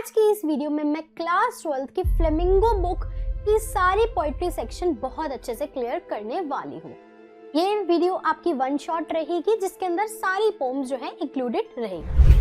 आज की इस वीडियो में मैं क्लास 12th की फ्लेमिंगो बुक की सारी पोइट्री सेक्शन बहुत अच्छे से क्लियर करने वाली हूँ। ये वीडियो आपकी वन शॉट रहेगी जिसके अंदर सारी पोम्स जो है इंक्लूडेड रहेगी।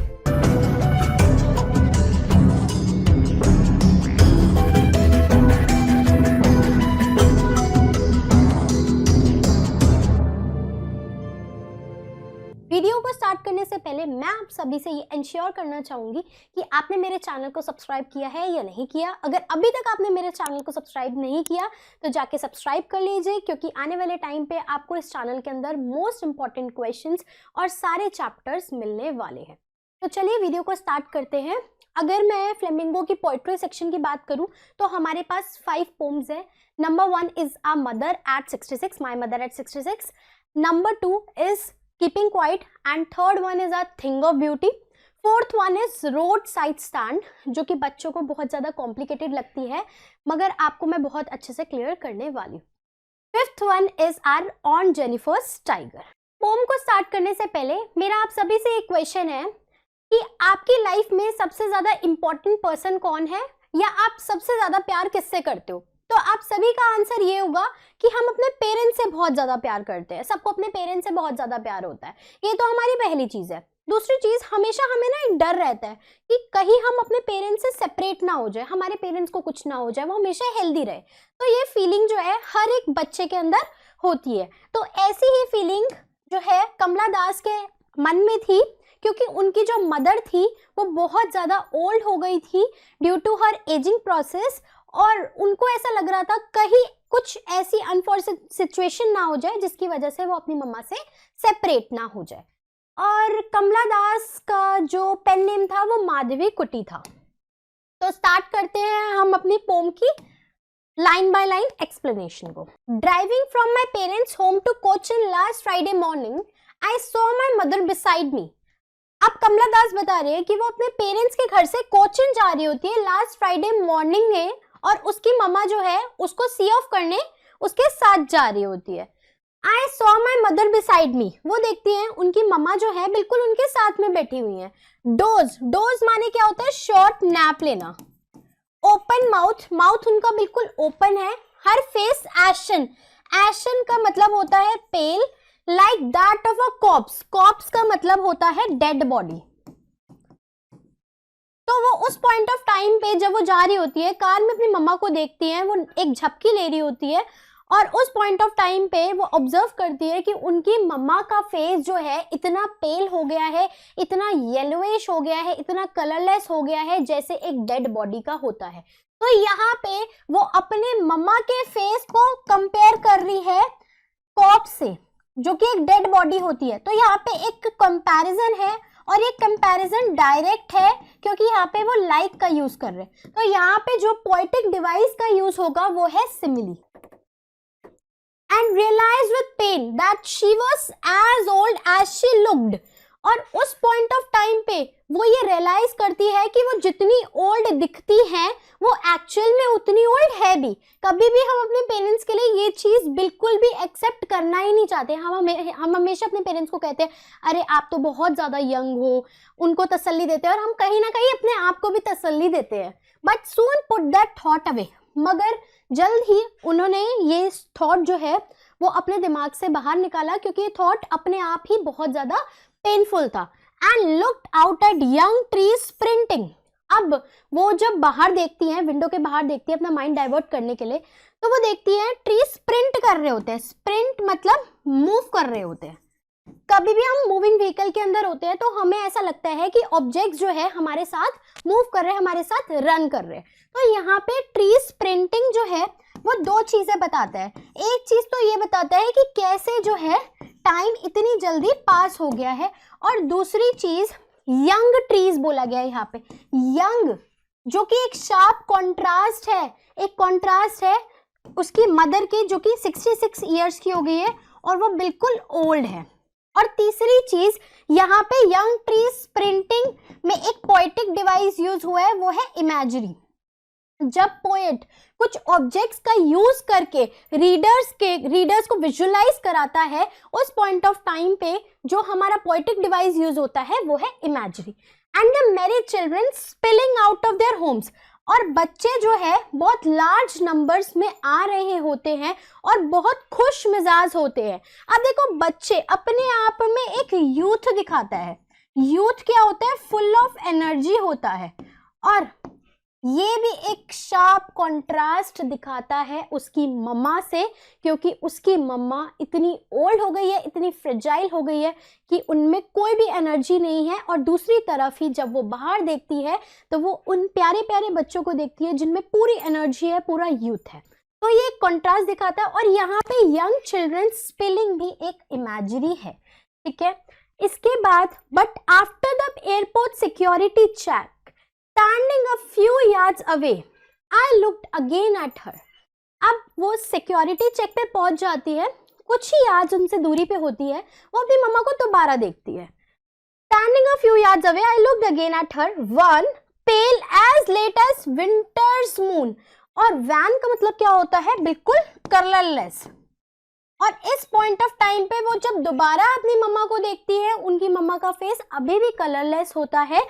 वीडियो को स्टार्ट करने से पहले मैं आप सभी से ये इंश्योर करना चाहूंगी कि आपने मेरे चैनल को सब्सक्राइब किया है या नहीं किया। अगर अभी तक आपने मेरे चैनल को सब्सक्राइब नहीं किया तो जाके सब्सक्राइब कर लीजिए, क्योंकि आने वाले टाइम पे आपको इस चैनल के अंदर मोस्ट इंपॉर्टेंट क्वेश्चंस और सारे चैप्टर्स मिलने वाले हैं। तो चलिए वीडियो को स्टार्ट करते हैं। अगर मैं फ्लेमिंगो की पोइट्री सेक्शन की बात करूं तो हमारे पास 5 पोम्स है। Number 1 is a mother at 66, my mother at 66। Number 2 is Keeping Quiet and third one is A Thing of Beauty. Fourth one is Roadside Stand, जो कि बच्चों को बहुत ज़्यादा कॉम्प्लिकेटेड लगती है मगर आपको मैं बहुत अच्छे से क्लियर करने वाली हूँ। Fifth one is our On Jennifer's Tiger. Poem को स्टार्ट करने से पहले मेरा आप सभी से एक क्वेश्चन है कि आपकी लाइफ में सबसे ज़्यादा इम्पोर्टेंट पर्सन कौन है, या आप सबसे ज़्यादा प्यार किससे करते हो? तो आप सभी का आंसर ये होगा कि हम अपने पेरेंट्स से बहुत ज़्यादा प्यार करते हैं। सबको अपने पेरेंट्स से बहुत ज़्यादा प्यार होता है, ये तो हमारी पहली चीज़ है। दूसरी चीज़, हमेशा हमें ना एक डर रहता है कि कहीं हम अपने पेरेंट्स से सेपरेट ना हो जाए, हमारे पेरेंट्स को कुछ ना हो जाए, वो हमेशा हेल्दी रहे। तो ये फीलिंग जो है हर एक बच्चे के अंदर होती है। तो ऐसी ही फीलिंग जो है कमला दास के मन में थी, क्योंकि उनकी जो मदर थी वो बहुत ज़्यादा ओल्ड हो गई थी due to her ageing process, और उनको ऐसा लग रहा था कहीं कुछ ऐसी अनफॉर्चुनेट सिचुएशन ना हो जाए जिसकी वजह से वो अपनी मम्मा से सेपरेट ना हो जाए। और कमला दास का जो पेन नेम था वो माधवी कुटी था। तो स्टार्ट करते हैं हम अपनी पोम की लाइन बाय लाइन एक्सप्लेनेशन को। Driving from my parents home to Cochin last Friday morning I saw my mother beside me. अब कमला दास बता रही है कि वो अपने पेरेंट्स के घर से कोचिन जा रही होती है लास्ट फ्राइडे मॉर्निंग में, और उसकी मम्मा जो है उसको सी ऑफ करने उसके साथ जा रही होती है। आई सॉ माई मदर बिसाइड मी, वो देखती हैं उनकी मम्मा जो है बिल्कुल उनके साथ में बैठी हुई हैं। डोज, डोज माने क्या होता है? शॉर्ट नैप लेना। ओपन माउथ, माउथ उनका बिल्कुल ओपन है। हर फेस एशन, एशन का मतलब होता है pale, like that of a corpse, corpse का मतलब होता है डेड बॉडी। तो वो उस पॉइंट ऑफ टाइम पे जब वो जा रही होती है, कार में अपनी मम्मा को देखती है, वो एक झपकी ले रही होती है, और उस पॉइंट ऑफ टाइम पे वो ऑब्जर्व करती है कि उनकी मम्मा का फेस जो है इतना पेल हो गया है, इतना येलोइश हो गया है, इतना कलरलेस हो गया है जैसे एक डेड बॉडी का होता है। तो यहाँ पे वो अपने मम्मा के फेस को कंपेयर कर रही है कॉप्स से, जो कि एक डेड बॉडी होती है। तो यहाँ पे एक कंपैरिजन है, और ये कंपैरिजन डायरेक्ट है क्योंकि यहाँ पे वो लाइक का यूज कर रहे हैं। तो यहाँ पे जो पोएटिक डिवाइस का यूज होगा वो है simile. And realise with pain that she was as old as she looked, और उस पॉइंट ऑफ टाइम पे वो ये रियलाइज करती है कि वो जितनी ओल्ड दिखती है वो एक्चुअल में उतनी ओल्ड है भी। कभी भी हम अपने पेरेंट्स के लिए ये चीज़ बिल्कुल भी एक्सेप्ट करना ही नहीं चाहते। हम हमेशा अपने पेरेंट्स को कहते हैं अरे आप तो बहुत ज़्यादा यंग हो, उनको तसल्ली देते हैं, और हम कहीं ना कहीं अपने आप को भी तसल्ली देते हैं। But soon put that thought away, मगर जल्द ही उन्होंने ये थॉट जो है वो अपने दिमाग से बाहर निकाला, क्योंकि ये थॉट अपने आप ही बहुत ज़्यादा पेनफुल था। And looked out at young trees sprinting. अब वो जब बाहर देखती हैं, विंडो के बाहर देखती है अपना माइंड डाइवर्ट करने के लिए, तो वो देखती है ट्री स्प्रिंट कर रहे होते हैं। स्प्रिंट मतलब मूव कर रहे होते हैं। कभी भी हम मूविंग व्हीकल के अंदर होते हैं तो हमें ऐसा लगता है कि ऑब्जेक्ट्स जो है हमारे साथ मूव कर रहे हैं, हमारे साथ रन कर रहे हैं। तो यहाँ पे ट्री स्प्रिंटिंग जो है वो 2 चीजें बताता है। एक चीज तो ये बताता है कि कैसे जो है टाइम इतनी जल्दी पास हो गया है, और दूसरी चीज यंग ट्रीज बोला गया है यहाँ पे। यंग जो कि एक शार्प कॉन्ट्रास्ट है, एक कॉन्ट्रास्ट है उसकी मदर के, जो कि 66 ईयर्स की हो गई है और वो बिल्कुल ओल्ड है। और तीसरी चीज यहाँ पे यंग ट्री स्प्रिंटिंग में एक पोएटिक डिवाइस यूज हुआ है, वो है इमेजरी। जब पोएट कुछ ऑब्जेक्ट्स का यूज करके रीडर्स को विजुअलाइज कराता है, उस पॉइंट ऑफ टाइम पे जो हमारा पोएटिक डिवाइस यूज होता है वो है imagery. And the married children spilling out of their homes, और बच्चे जो है बहुत लार्ज नंबर्स में आ रहे होते हैं और बहुत खुश मिजाज होते हैं। अब देखो बच्चे अपने आप में एक यूथ दिखाता है, यूथ क्या होता है, फुल ऑफ एनर्जी होता है, और ये भी एक शार्प कॉन्ट्रास्ट दिखाता है उसकी मम्मा से, क्योंकि उसकी मम्मा इतनी ओल्ड हो गई है, इतनी फ्रेजाइल हो गई है कि उनमें कोई भी एनर्जी नहीं है, और दूसरी तरफ ही जब वो बाहर देखती है तो वो उन प्यारे प्यारे बच्चों को देखती है जिनमें पूरी एनर्जी है, पूरा यूथ है। तो ये एक कॉन्ट्रास्ट दिखाता है। और यहाँ पे यंग चिल्ड्रन स्पेलिंग भी एक इमेजरी है, ठीक है। इसके बाद but after the airport security check standing a few yards away, I looked again at her. अब वो सिक्योरिटी चेक पे पहुंच जाती है, कुछ ही यार्ड्स उनसे दूरी पे होती है, वो अपनी मम्मा को दोबारा देखती है। Standing a few yards away, I looked again at her. One pale as late as winter's moon. और वैन का मतलब क्या होता है, बिल्कुल कलरलेस। और इस पॉइंट ऑफ टाइम पे वो जब दोबारा अपनी मम्मा को देखती है, उनकी मम्मा का फेस अभी भी कलरलेस होता है,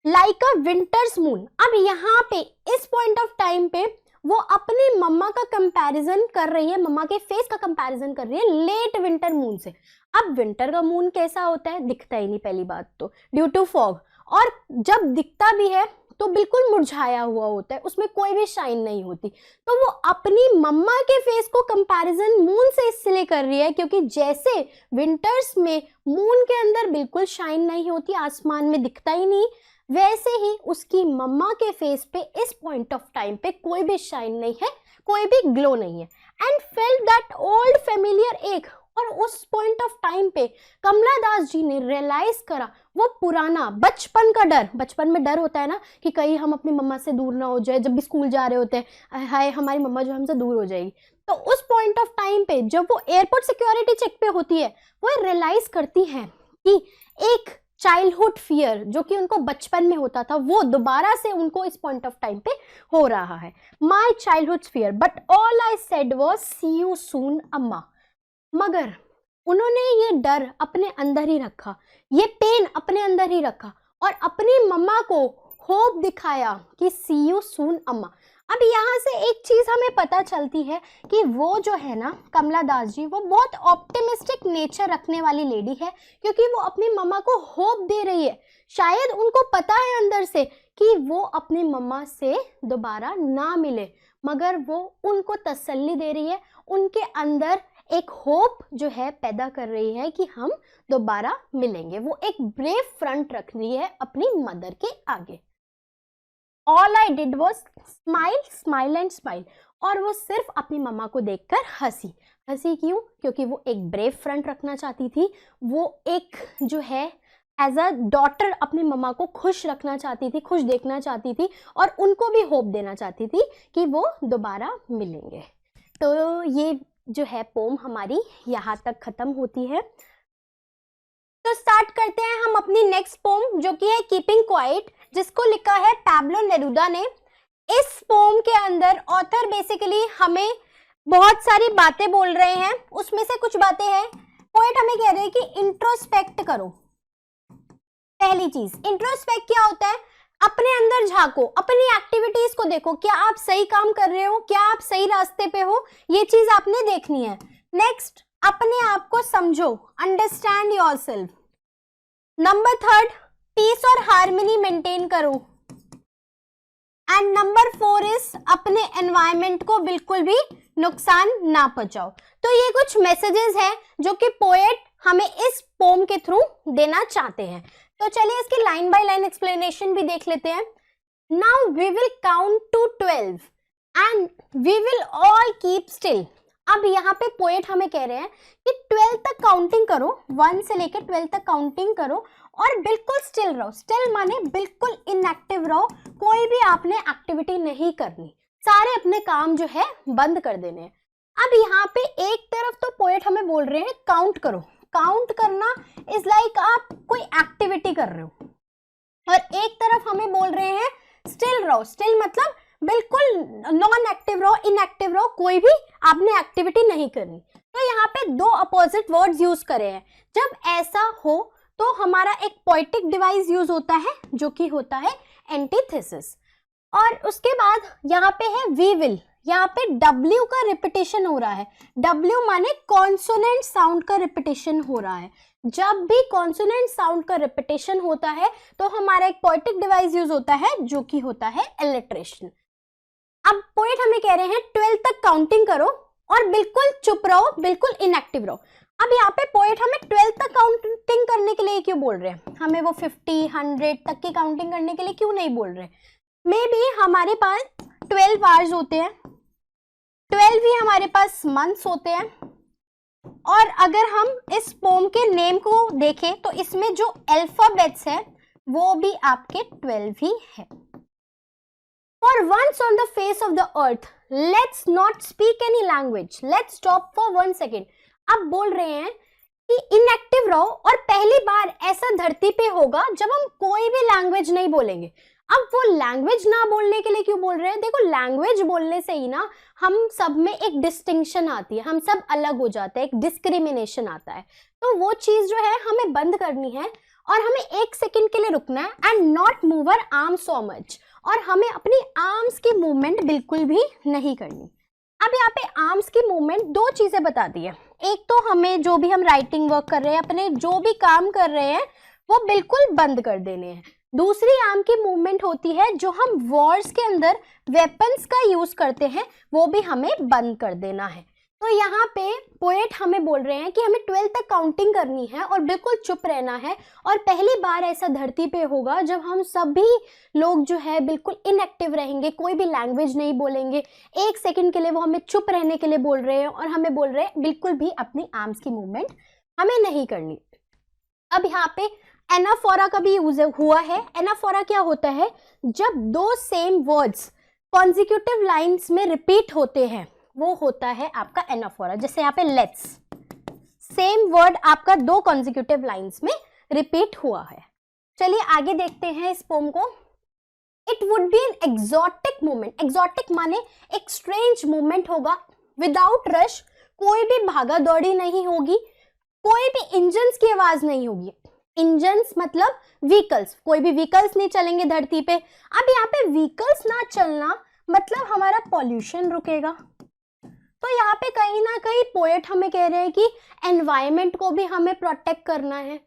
लाइक अ विंटर्स मून। अब यहाँ पे इस पॉइंट ऑफ टाइम पे वो अपनी मम्मा का कंपैरिजन कर रही है, मम्मा के फेस का कंपैरिजन कर रही है लेट विंटर मून से। अब विंटर का मून कैसा होता है, दिखता ही नहीं पहली बात तो, ड्यू टू फॉग, और जब दिखता भी है तो बिल्कुल मुरझाया हुआ होता है, उसमें कोई भी शाइन नहीं होती। तो वो अपनी मम्मा के फेस को कंपैरिजन मून से इसलिए कर रही है क्योंकि जैसे विंटर्स में मून के अंदर बिल्कुल शाइन नहीं होती, आसमान में दिखता ही नहीं, वैसे ही उसकी मम्मा के फेस पे इस पॉइंट ऑफ टाइम पे कोई भी शाइन नहीं है, कोई भी ग्लो नहीं है। And felt that old familiar एक, और उस पॉइंट ऑफ टाइम पे कमला दास जी ने रियलाइज करा वो पुराना बचपन का डर। बचपन में डर होता है ना कि कहीं हम अपनी मम्मा से दूर ना हो जाए, जब भी स्कूल जा रहे होते हैं, हाय हमारी मम्मा जो हमसे दूर हो जाएगी। तो उस पॉइंट ऑफ टाइम पे जब वो एयरपोर्ट सिक्योरिटी चेक पे होती है, वो रियलाइज करती है कि एक चाइल्डहुड फियर जो कि उनको बचपन में होता था, वो दोबारा से उनको इस पॉइंट ऑफ टाइम पे हो रहा है। My childhood fear but all I said was see you soon Amma. मगर उन्होंने ये डर अपने अंदर ही रखा, ये पेन अपने अंदर ही रखा, और अपनी मम्मा को होप दिखाया कि सी यू सून अम्मा। अब यहाँ से एक चीज हमें पता चलती है कि वो जो है ना कमला दास जी, वो बहुत ऑप्टिमिस्टिक नेचर रखने वाली लेडी है, क्योंकि वो अपनी मम्मा को होप दे रही है। शायद उनको पता है अंदर से कि वो अपनी मम्मा से दोबारा ना मिले, मगर वो उनको तसल्ली दे रही है, उनके अंदर एक होप जो है पैदा कर रही है कि हम दोबारा मिलेंगे। वो एक ब्रेव फ्रंट रख रही है अपनी मदर के आगे। All I did was smile, smile and smile. और वो सिर्फ अपनी मम्मा को देखकर हंसी। हंसी क्यों? क्योंकि वो एक ब्रेव फ्रंट रखना चाहती थी, वो एक जो है एज अ डॉटर अपनी मम्मा को खुश रखना चाहती थी, खुश देखना चाहती थी, और उनको भी होप देना चाहती थी कि वो दोबारा मिलेंगे। तो ये जो है पोम हमारी यहाँ तक खत्म होती है। तो स्टार्ट करते हैं हम अपनी नेक्स्ट पोम, जो कि है कीपिंग क्वाइट, जिसको लिखा है पैब्लो नेरूदा ने। इस पोम के अंदर ऑथर बेसिकली हमें बहुत सारी बातें बोल रहे हैं, उसमें से कुछ बातें हैं पोएट हमें कह रहे हैं कि इंट्रोस्पेक्ट करो। पहली चीज इंट्रोस्पेक्ट क्या होता है, अपने अंदर झांको, अपनी एक्टिविटीज को देखो, क्या आप सही काम कर रहे हो, क्या आप सही रास्ते पे हो, ये चीज आपने देखनी है। नेक्स्ट, अपने आप को समझो, understand yourself. Number third, peace और हार्मनी मेंटेन करो। एंड नंबर 4 इज अपने एनवायरनमेंट को बिल्कुल भी नुकसान ना पहुंचाओ। तो ये कुछ मैसेजेस हैं जो कि पोएट हमें इस पोम के थ्रू देना चाहते हैं। तो चलिए इसकी लाइन बाय लाइन एक्सप्लेनेशन भी देख लेते हैं। Now we will count to 12 and we will all keep still. अब यहाँ पे पोएट हमें कह रहे हैं कि 12 तक काउंटिंग करो, 1 से लेकर 12 तक काउंटिंग करो और बिल्कुल स्टिल रहो। स्टिल माने बिल्कुल इनएक्टिव रहो, कोई भी आपने एक्टिविटी नहीं करनी, सारे अपने काम जो है बंद कर देने हैं। अब यहाँ पे एक तरफ तो पोएट हमें बोल रहे हैं काउंट करो, काउंट करना इज लाइक आप कोई एक्टिविटी कर रहे हो, और एक तरफ हमें बोल रहे हैं स्टिल रहो। स्टिल मतलब बिल्कुल नॉन एक्टिव रहो, इनएक्टिव रहो, कोई भी आपने एक्टिविटी नहीं करनी। तो यहाँ पे दो अपोजिट वर्ड्स यूज करे हैं। जब ऐसा हो तो हमारा एक पोएटिक डिवाइस यूज होता है जो कि होता है एंटीथेसिस। और उसके बाद यहाँ पे है वी विल, यहाँ पे W का रिपीटेशन हो रहा है। W माने कॉन्सोनेंट साउंड का रिपीटेशन हो रहा है। जब भी कॉन्सोनेंट साउंड का रिपीटेशन होता है तो हमारा एक पोएटिक डिवाइस यूज होता है जो कि होता है एलिट्रेशन। अब पोएट हमें कह रहे हैं 12 तक काउंटिंग करो और बिल्कुल चुप रहो, बिल्कुल इनएक्टिव रहो। अब यहाँ पे पोएट हमें 12 तक काउंटिंग करने के लिए क्यों बोल रहे हैं? हमें वो 50, 100 तक की काउंटिंग करने के लिए क्यों नहीं बोल रहे? मे बी हमारे पास 12 आवर्स होते हैं, 12 ही हमारे पास मंथ्स होते हैं, और अगर हम इस पोम के नेम को देखें तो इसमें जो अल्फाबेट्स है वो भी आपके 12 ही है। For once on the face of the earth, let's not speak any language. Let's stop for 1 second. अब बोल रहे हैं कि इनएक्टिव रहो, और पहली बार ऐसा धरती पे होगा जब हम कोई भी लैंग्वेज नहीं बोलेंगे। अब वो लैंग्वेज ना बोलने के लिए क्यों बोल रहे हैं? देखो, लैंग्वेज बोलने से ही ना हम सब में एक डिस्टिंक्शन आती है, हम सब अलग हो जाते हैं, एक डिस्क्रिमिनेशन आता है। तो वो चीज जो है हमें बंद करनी है, और हमें 1 सेकंड के लिए रुकना है and not move our arm so much, और हमें अपनी आर्म्स की मूवमेंट बिल्कुल भी नहीं करनी। अब यहाँ पे आर्म्स की मूवमेंट 2 चीजें बता दी है। एक तो हमें जो भी हम राइटिंग वर्क कर रहे हैं, अपने जो भी काम कर रहे हैं वो बिल्कुल बंद कर देने हैं। दूसरी आर्म की मूवमेंट होती है जो हम वॉर्स के अंदर वेपन्स का यूज करते हैं, वो भी हमें बंद कर देना है। तो यहाँ पे पोएट हमें बोल रहे हैं कि हमें 12 तक काउंटिंग करनी है और बिल्कुल चुप रहना है, और पहली बार ऐसा धरती पे होगा जब हम सभी लोग जो है बिल्कुल इनएक्टिव रहेंगे, कोई भी लैंग्वेज नहीं बोलेंगे। 1 सेकंड के लिए वो हमें चुप रहने के लिए बोल रहे हैं, और हमें बोल रहे हैं बिल्कुल भी अपनी आर्म्स की मूवमेंट हमें नहीं करनी। अब यहाँ पे एनाफोरा का भी यूज हुआ है। एनाफोरा क्या होता है? जब 2 सेम वर्ड्स कॉन्जिक्यूटिव लाइन्स में रिपीट होते हैं, वो होता है आपका एनाफोरा। जैसे यहाँ पे लेट्स, सेम वर्ड आपका 2 कॉन्जिक्यूटिव लाइन्स में रिपीट हुआ है। चलिए आगे देखते हैं इस पोम को। It would be an exotic movement. Exotic माने एक स्ट्रेंज मूवमेंट होगा, विदाउट रश, कोई भी भागा दौड़ी नहीं होगी, कोई भी इंजन्स की आवाज नहीं होगी। इंजन्स मतलब व्हीकल्स, कोई भी व्हीकल्स नहीं चलेंगे धरती पे। अब यहाँ पे व्हीकल्स ना चलना मतलब हमारा पॉल्यूशन रुकेगा। तो यहाँ पे कहीं ना कहीं पोएट हमें कह रहे हैं कि एनवायरनमेंट को भी हमें प्रोटेक्ट करना है।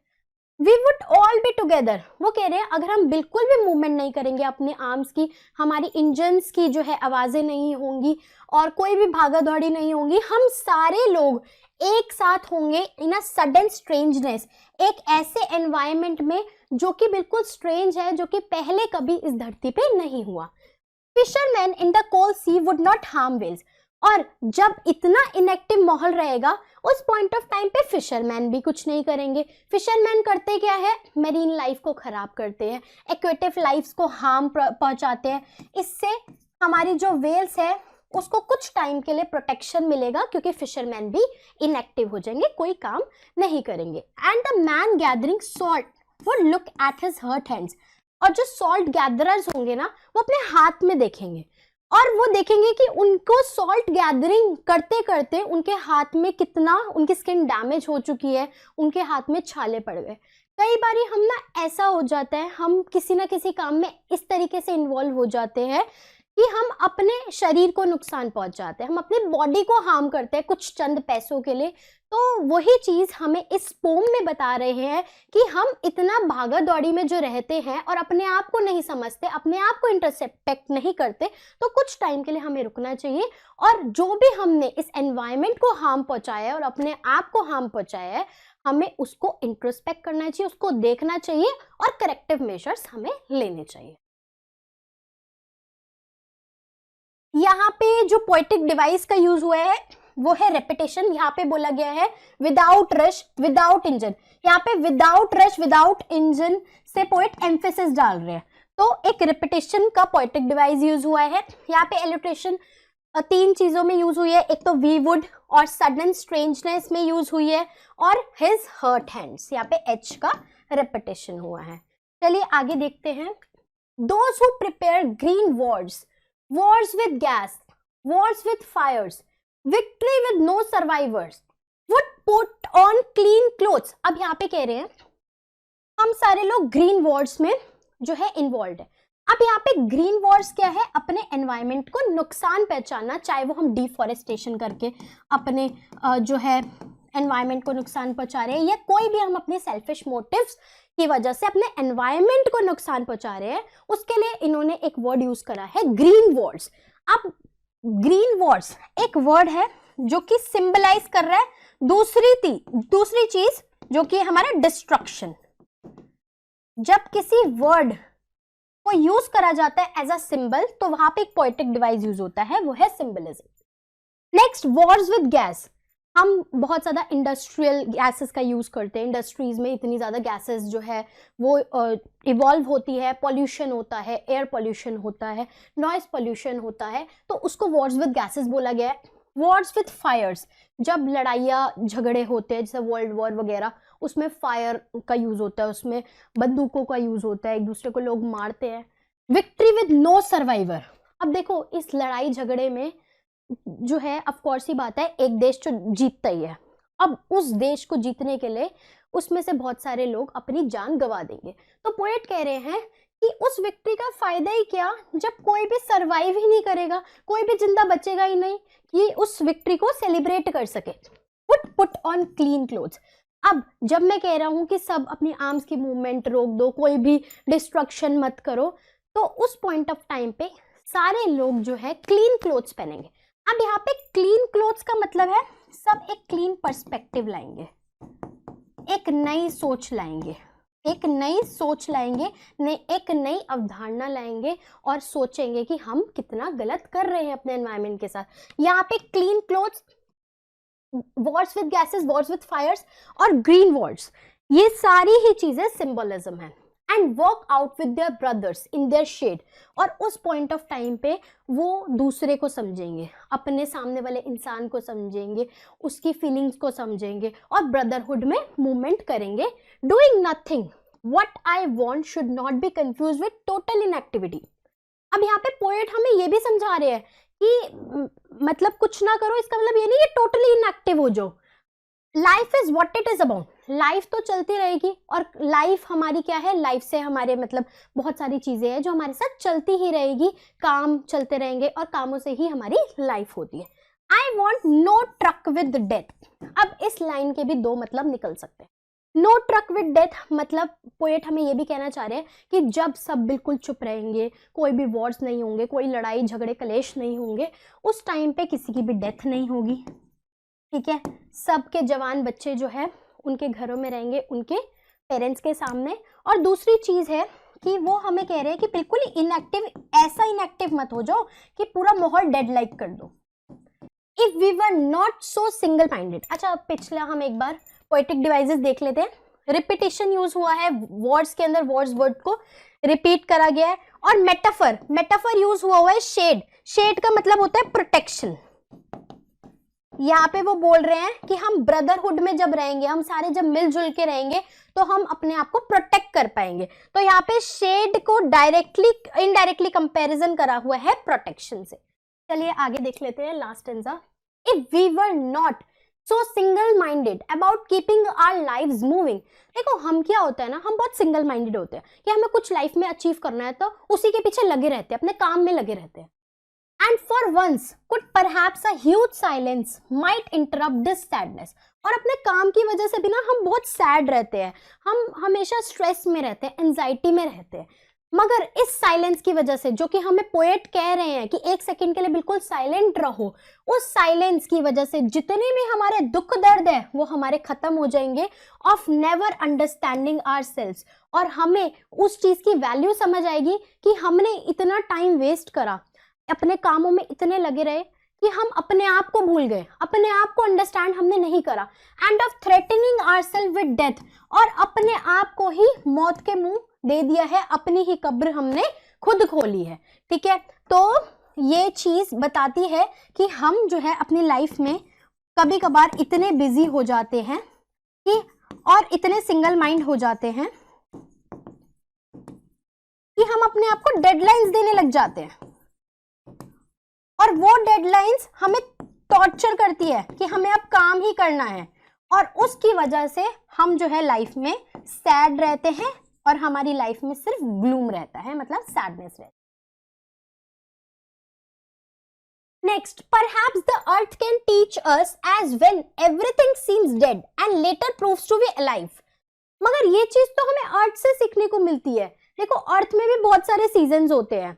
We would all be together. वो कह रहे हैं अगर हम बिल्कुल भी मूवमेंट नहीं करेंगे अपने आर्म्स की, हमारी इंजन्स की जो है आवाजें नहीं होंगी और कोई भी भागा दौड़ी नहीं होंगी, हम सारे लोग एक साथ होंगे इन अ सडन स्ट्रेंजनेस, एक ऐसे एनवायरनमेंट में जो कि बिल्कुल स्ट्रेंज है, जो कि पहले कभी इस धरती पे नहीं हुआ। Fisherman in the cold sea would not harm whales. और जब इतना इनएक्टिव माहौल रहेगा उस पॉइंट ऑफ टाइम पे फिशरमैन भी कुछ नहीं करेंगे। फिशरमैन करते क्या है? मेरीन लाइफ को खराब करते हैं, एक्वेटिव लाइफ्स को हार्म पहुंचाते हैं। इससे हमारी जो वेल्स है उसको कुछ टाइम के लिए प्रोटेक्शन मिलेगा, क्योंकि फिशरमैन भी इनएक्टिव हो जाएंगे, कोई काम नहीं करेंगे। And the man gathering salt would look at his hurt hands. और जो सॉल्ट गैदरर्स होंगे ना, वो अपने हाथ में देखेंगे और वो देखेंगे कि उनको सॉल्ट गैदरिंग करते करते उनके हाथ में कितना, उनकी स्किन डैमेज हो चुकी है, उनके हाथ में छाले पड़ गए। कई बारी हम ना ऐसा हो जाता है, हम किसी ना किसी काम में इस तरीके से इन्वॉल्व हो जाते हैं कि हम अपने शरीर को नुकसान पहुंचाते हैं, हम अपनी बॉडी को हार्म करते हैं कुछ चंद पैसों के लिए। तो वही चीज़ हमें इस पोम में बता रहे हैं कि हम इतना भागा दौड़ी में जो रहते हैं और अपने आप को नहीं समझते, अपने आप को इंटरसेप्ट नहीं करते, तो कुछ टाइम के लिए हमें रुकना चाहिए और जो भी हमने इस एनवायरनमेंट को हार्म पहुंचाया है और अपने आप को हार्म पहुंचाया है, हमें उसको इंट्रोस्पेक्ट करना चाहिए, उसको देखना चाहिए और करेक्टिव मेजर्स हमें लेने चाहिए। यहाँ पे जो पोएटिक डिवाइस का यूज हुआ है वो है रेपिटेशन। यहाँ पे बोला गया है विदाउट रश विदाउट इंजन। यहाँ पे विदाउट रश विदाउट इंजन से पोएट एम्फेसिस डाल रहे हैं, तो एक रेपिटेशन का पोएटिक डिवाइस यूज हुआ है। यहाँ पे एलिट्रेशन 3 चीजों में यूज हुई है, एक तो वी वुड और सडन स्ट्रेंजनेस में यूज हुई है और हिज हर्ट हैंड्स, यहाँ पे एच का रेपिटेशन हुआ है। चलिए आगे देखते हैं। Those who prepare green Wars, wars with gas, wars with fires, victory with no survivors, would put on clean clothes। अब यहाँ पे कह रहे हैं हम सारे लोग ग्रीन वॉर्स में जो है इन्वॉल्व है। अब यहाँ पे ग्रीन वॉर्स क्या है, अपने एनवायरनमेंट को नुकसान पहुंचाना, चाहे वो हम डिफॉरेस्टेशन करके अपने जो है एनवायरनमेंट को नुकसान पहुंचा रहे हैं, या कोई भी हम अपने सेल्फिश मोटिव्स की वजह से अपने एनवायरनमेंट को नुकसान पहुंचा रहे हैं, उसके लिए इन्होंने एक वर्ड यूज करा है ग्रीन वॉर्स। अब ग्रीन वॉर्स एक वर्ड है जो कि सिंबलाइज कर रहा है दूसरी चीज जो कि हमारा डिस्ट्रक्शन। जब किसी वर्ड को यूज करा जाता है एज अ सिंबल तो वहां पे एक पोएटिक डिवाइस यूज होता है, वो है symbolism. Next, Wars with gas. हम बहुत ज़्यादा इंडस्ट्रियल गैसेस का यूज़ करते हैं, इंडस्ट्रीज में इतनी ज़्यादा गैसेस जो है वो इवॉल्व होती है, पॉल्यूशन होता है, एयर पॉल्यूशन होता है, नॉइज पॉल्यूशन होता है, तो उसको वॉर्स विद गैसेस बोला गया है। वॉर्स विद फायर्स, जब लड़ाइयाँ झगड़े होते हैं जैसे वर्ल्ड वॉर वगैरह, उसमें फायर का यूज़ होता है, उसमें बंदूकों का यूज़ होता है, एक दूसरे को लोग मारते हैं। Victory with no survivor. अब देखो इस लड़ाई झगड़े में जो है ऑफ कोर्स ही बात है, एक देश तो जीतता ही है। अब उस देश को जीतने के लिए उसमें से बहुत सारे लोग अपनी जान गंवा देंगे। तो पोएट कह रहे हैं कि उस विक्ट्री का फायदा ही क्या जब कोई भी सरवाइव ही नहीं करेगा, कोई भी जिंदा बचेगा ही नहीं कि उस विक्ट्री को सेलिब्रेट कर सके। Put on clean clothes. अब जब मैं कह रहा हूं कि सब अपनी आर्म्स की मूवमेंट रोक दो, कोई भी डिस्ट्रक्शन मत करो, तो उस पॉइंट ऑफ टाइम पे सारे लोग जो है क्लीन क्लोथ्स पहनेंगे। अब यहाँ पे क्लीन क्लोथ्स का मतलब है सब एक क्लीन पर्सपेक्टिव लाएंगे, एक नई सोच लाएंगे, एक नई अवधारणा लाएंगे और सोचेंगे कि हम कितना गलत कर रहे हैं अपने एनवायरनमेंट के साथ। यहाँ पे clean clothes, wars with gases, wars with fires और ग्रीन वॉर्स, ये सारी ही चीजें सिंबलिज्म है। And work out with their brothers in their shed, और उस पॉइंट ऑफ टाइम पे वो दूसरे को समझेंगे, अपने सामने वाले इंसान को समझेंगे, उसकी फीलिंग्स को समझेंगे और ब्रदरहुड में मूवमेंट करेंगे। Doing nothing what I want should not be confuse with total inactivity. अब यहाँ पे पोएट हमें ये भी समझा रहे हैं कि मतलब कुछ ना करो, इसका मतलब ये नहीं ये टोटली इनएक्टिव हो जाओ। Life is what it is about, life तो चलती रहेगी, और लाइफ हमारी क्या है, लाइफ से हमारे मतलब बहुत सारी चीजें हैं जो हमारे साथ चलती ही रहेगी, काम चलते रहेंगे और कामों से ही हमारी लाइफ होती है। I want no truck with death. अब इस लाइन के भी दो मतलब निकल सकते हैं। नो ट्रक विद डेथ मतलब पोएट हमें ये भी कहना चाह रहे हैं कि जब सब बिल्कुल चुप रहेंगे, कोई भी वॉर्स नहीं होंगे, कोई लड़ाई झगड़े कलेश नहीं होंगे, उस टाइम पे किसी की भी डेथ नहीं होगी, ठीक है। सबके जवान बच्चे जो है उनके घरों में रहेंगे, उनके पेरेंट्स के सामने। और दूसरी चीज है कि वो हमें कह रहे हैं कि बिल्कुल इनएक्टिव, ऐसा इनएक्टिव मत हो जाओ कि पूरा माहौल डेड लाइक कर दो। If we were not so single minded. अच्छा, पिछला हम एक बार पोएटिक डिवाइसेस देख लेते हैं। रिपीटेशन यूज हुआ है वर्ड्स के अंदर, वर्ड्स वर्ड को रिपीट करा गया है। और मेटाफर यूज हुआ है शेड का मतलब होता है प्रोटेक्शन। यहाँ पे वो बोल रहे हैं कि हम ब्रदरहुड में जब रहेंगे, हम सारे जब मिलजुल के रहेंगे तो हम अपने आप को प्रोटेक्ट कर पाएंगे। तो यहाँ पे शेड को डायरेक्टली इनडायरेक्टली कंपैरिजन करा हुआ है प्रोटेक्शन से। चलिए आगे देख लेते हैं last stanza. If we were not so single minded about keeping our lives moving. देखो हम क्या होता है ना, हम बहुत सिंगल माइंडेड होते हैं कि हमें कुछ लाइफ में अचीव करना है तो उसी के पीछे लगे रहते हैं, अपने काम में लगे रहते हैं। And for once, could perhaps a huge silence might interrupt this sadness। और अपने काम की वजह से भी ना हम बहुत सैड रहते हैं, हम हमेशा स्ट्रेस में रहते हैं, एंजाइटी में रहते हैं। मगर इस साइलेंस की वजह से, जो कि हमें पोएट कह रहे हैं कि एक सेकंड के लिए बिल्कुल साइलेंट रहो, उस साइलेंस की वजह से जितने भी हमारे दुख दर्द है वो हमारे खत्म हो जाएंगे। ऑफ नेवर अंडरस्टैंडिंग आवरसेल्व्स, और हमें उस चीज की वैल्यू समझ आएगी कि हमने इतना टाइम वेस्ट करा, अपने कामों में इतने लगे रहे कि हम अपने आप को भूल गए, अपने आप को अंडरस्टैंड हमने नहीं करा। And of threatening ourselves with death, और अपने आप को ही मौत के मुंह दे दिया है, अपनी ही कब्र हमने खुद खोली है, ठीक है। तो ये चीज बताती है कि हम जो है अपनी लाइफ में कभी कभार इतने बिजी हो जाते हैं कि और इतने सिंगल माइंड हो जाते हैं कि हम अपने आप को डेडलाइंस देने लग जाते हैं, और वो डेडलाइंस हमें टॉर्चर करती है कि हमें अब काम ही करना है, और उसकी वजह से हम जो है लाइफ में सैड रहते हैं और हमारी लाइफ में सिर्फ ग्लूम रहता है, मतलब सैडनेस रहती है। Next, perhaps the earth can teach us as when everything seems dead and later proves to be alive. मगर ये चीज तो हमें अर्थ से सीखने को मिलती है। देखो अर्थ में भी बहुत सारे सीजन्स होते हैं,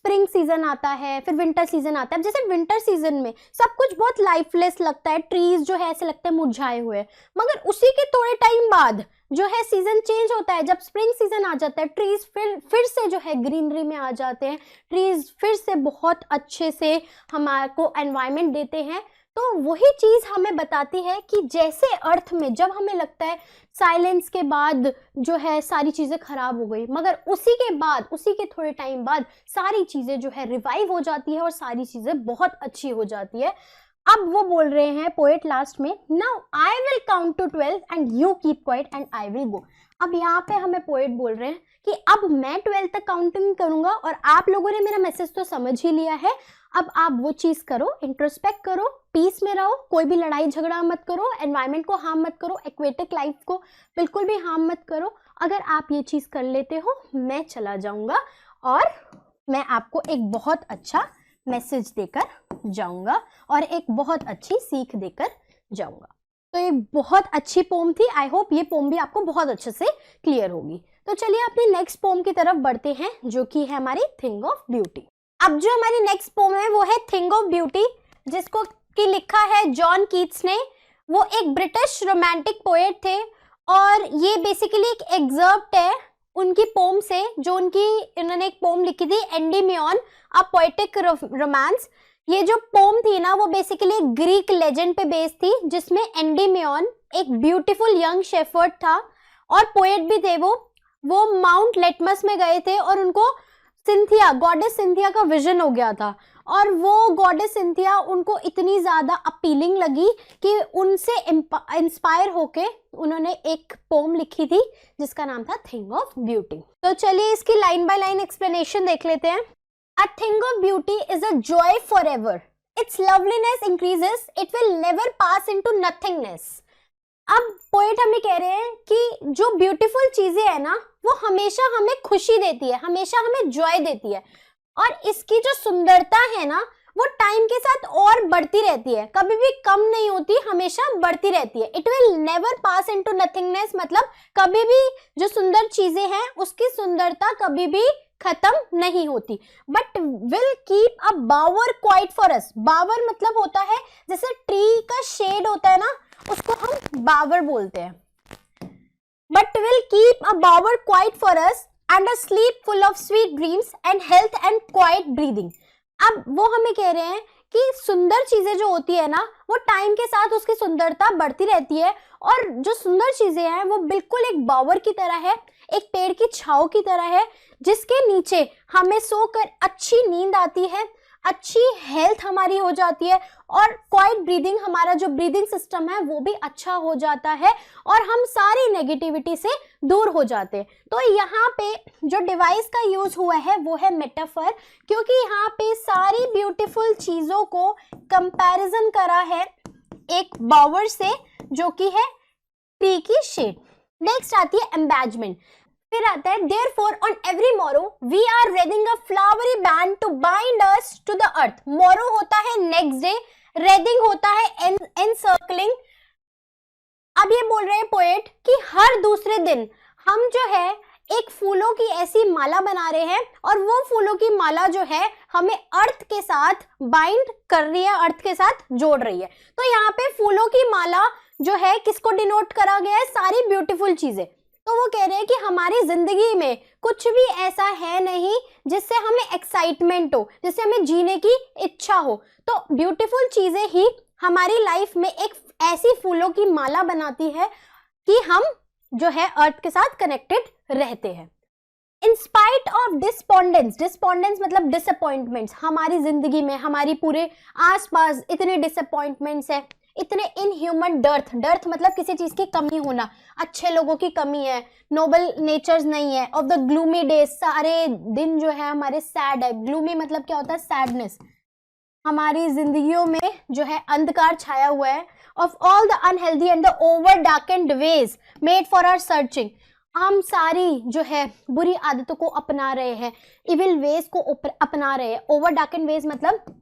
स्प्रिंग सीजन आता है, फिर विंटर सीजन आता है। जैसे विंटर सीजन में सब कुछ बहुत लाइफलेस लगता है, ट्रीज जो है ऐसे लगते हैं मुरझाए हुए, मगर उसी के थोड़े टाइम बाद जो है सीजन चेंज होता है, जब स्प्रिंग सीजन आ जाता है ट्रीज फिर से जो है ग्रीनरी में आ जाते हैं, ट्रीज फिर से बहुत अच्छे से हमारे को एनवायरनमेंट देते हैं। तो वही चीज हमें बताती है कि जैसे अर्थ में जब हमें लगता है साइलेंस के बाद जो है सारी चीजें खराब हो गई, मगर उसी के बाद उसी के थोड़े टाइम बाद सारी चीजें जो है रिवाइव हो जाती है और सारी चीजें बहुत अच्छी हो जाती है। अब वो बोल रहे हैं पोएट लास्ट में, now I will count to 12 and you keep quiet and I will go. अब यहाँ पे हमें पोएट बोल रहे हैं कि अब मैं 12 तक काउंटिंग करूंगा और आप लोगों ने मेरा मैसेज तो समझ ही लिया है। अब आप वो चीज करो, इंट्रोस्पेक्ट करो, पीस में रहो, कोई भी लड़ाई झगड़ा मत करो, एनवायरनमेंट को हार्म मत करो, एक्वेटिक लाइफ को बिल्कुल भी हार्म मत करो। अगर आप ये चीज कर लेते हो मैं चला जाऊंगा और मैं आपको एक बहुत अच्छा मैसेज देकर जाऊंगा और एक बहुत अच्छी सीख देकर जाऊंगा। तो ये बहुत अच्छी पोम थी। आई होप ये पोम भी आपको बहुत अच्छे से क्लियर होगी। तो चलिए अपनी नेक्स्ट पोम की तरफ बढ़ते हैं, जो कि है हमारी थिंग ऑफ ब्यूटी। अब जो हमारी नेक्स्ट पोम है वो है थिंग ऑफ ब्यूटी, जिसको कि लिखा है जॉन कीट्स ने। वो एक ब्रिटिश रोमांटिक पोएट थे और ये बेसिकली एक एग्जर्प्ट है उनकी पोम से, जो उन्होंने एक पोम लिखी थी एंडीमियन अ पोएटिक रोमांस। ये जो पोम थी ना वो बेसिकली एक ग्रीक लेजेंड पे बेस्ड थी, जिसमें एंडीमियन एक ब्यूटीफुल यंग शेफर्ड था और पोएट भी थे। वो माउंट लेटमस में गए थे और उनको सिंथिया, गॉडेस सिंथिया का विजन हो गया था और वो गॉडेस सिंथिया उनको इतनी ज्यादा अपीलिंग लगी कि उनसे इंस्पायर होके उन्होंने एक पोम लिखी थी जिसका नाम था थिंग ऑफ ब्यूटी। तो चलिए इसकी लाइन बाय लाइन एक्सप्लेनेशन देख लेते हैं। A thing of beauty is a joy forever. Its loveliness increases, it will never pass into nothingness. अब पोएट हमें कह रहे हैं कि जो ब्यूटीफुल चीजें है ना वो हमेशा हमें खुशी देती है, हमेशा हमें जॉय देती है और इसकी जो सुंदरता है ना वो टाइम के साथ और बढ़ती रहती है, कभी भी कम नहीं होती, हमेशा बढ़ती रहती है। It will never pass into nothingness, मतलब कभी भी जो सुंदर चीजें हैं उसकी सुंदरता कभी भी खत्म नहीं होती। But will keep a bower quite for us. Bower मतलब होता है जैसे ट्री का शेड होता है ना, उसको हम बावर बोलते हैं। But will keep a bower quite for us and a sleep full of sweet dreams and health and quiet breathing. अब वो हमें कह रहे हैं कि सुंदर चीजें जो होती है ना वो टाइम के साथ उसकी सुंदरता बढ़ती रहती है और जो सुंदर चीजें हैं वो बिल्कुल एक बावर की तरह है, एक पेड़ की छांव की तरह है, जिसके नीचे हमें सोकर अच्छी नींद आती है, अच्छी हेल्थ हमारी हो जाती है और क्वाइट ब्रीदिंग, हमारा जो ब्रीदिंग सिस्टम है वो भी अच्छा हो जाता है और हम सारी नेगेटिविटी से दूर हो जाते हैं। तो यहाँ पे जो डिवाइस का यूज हुआ है वो है मेटाफर, क्योंकि यहाँ पे सारी ब्यूटीफुल चीजों को कंपैरिजन करा है एक बावर से जो कि है ट्री की शेड। नेक्स्ट आती है एम्बैजमेंट, फिर आता है therefore on every morrow we are wreathing a flowery band to bind us to the earth। morrow होता है next day, wreathing होता है encircling। अब ये बोल रहे हैं पोएट कि हर दूसरे दिन हम जो है एक फूलों की ऐसी माला बना रहे हैं और वो फूलों की माला जो है हमें अर्थ के साथ बाइंड कर रही है, अर्थ के साथ जोड़ रही है। तो यहाँ पे फूलों की माला जो है किसको डिनोट करा गया है, सारी ब्यूटीफुल चीजें। तो वो कह रहे हैं कि हमारी जिंदगी में कुछ भी ऐसा है नहीं जिससे हमें एक्साइटमेंट हो, जिससे हमें जीने की इच्छा हो। तो ब्यूटीफुल चीजें ही हमारी लाइफ में एक ऐसी फूलों की माला बनाती है कि हम जो है अर्थ के साथ कनेक्टेड रहते हैं। In spite of despondence, despondence मतलब डिसअपॉइंटमेंट्स, हमारी जिंदगी में हमारी पूरे आसपास इतने डिसअपॉइंटमेंट्स है, इतने इनह्यूमन डर्थ, डर्थ मतलब किसी चीज की कमी होना, अच्छे लोगों की कमी है, नोबल नेचर्स नहीं है, ऑफ द ग्लूमी डेज, सारे दिन जो है हमारे सैड है। ग्लूमी मतलब क्या होता है, सैडनेस। हमारी जिंदगियों में जो है अंधकार छाया हुआ है, of all the unhealthy and the over darkened ways made for our searching. हम सारी जो है बुरी आदतों को अपना रहे हैं, इविल वेज को अपना रहे हैं। ओवर डार्केंड वेज मतलब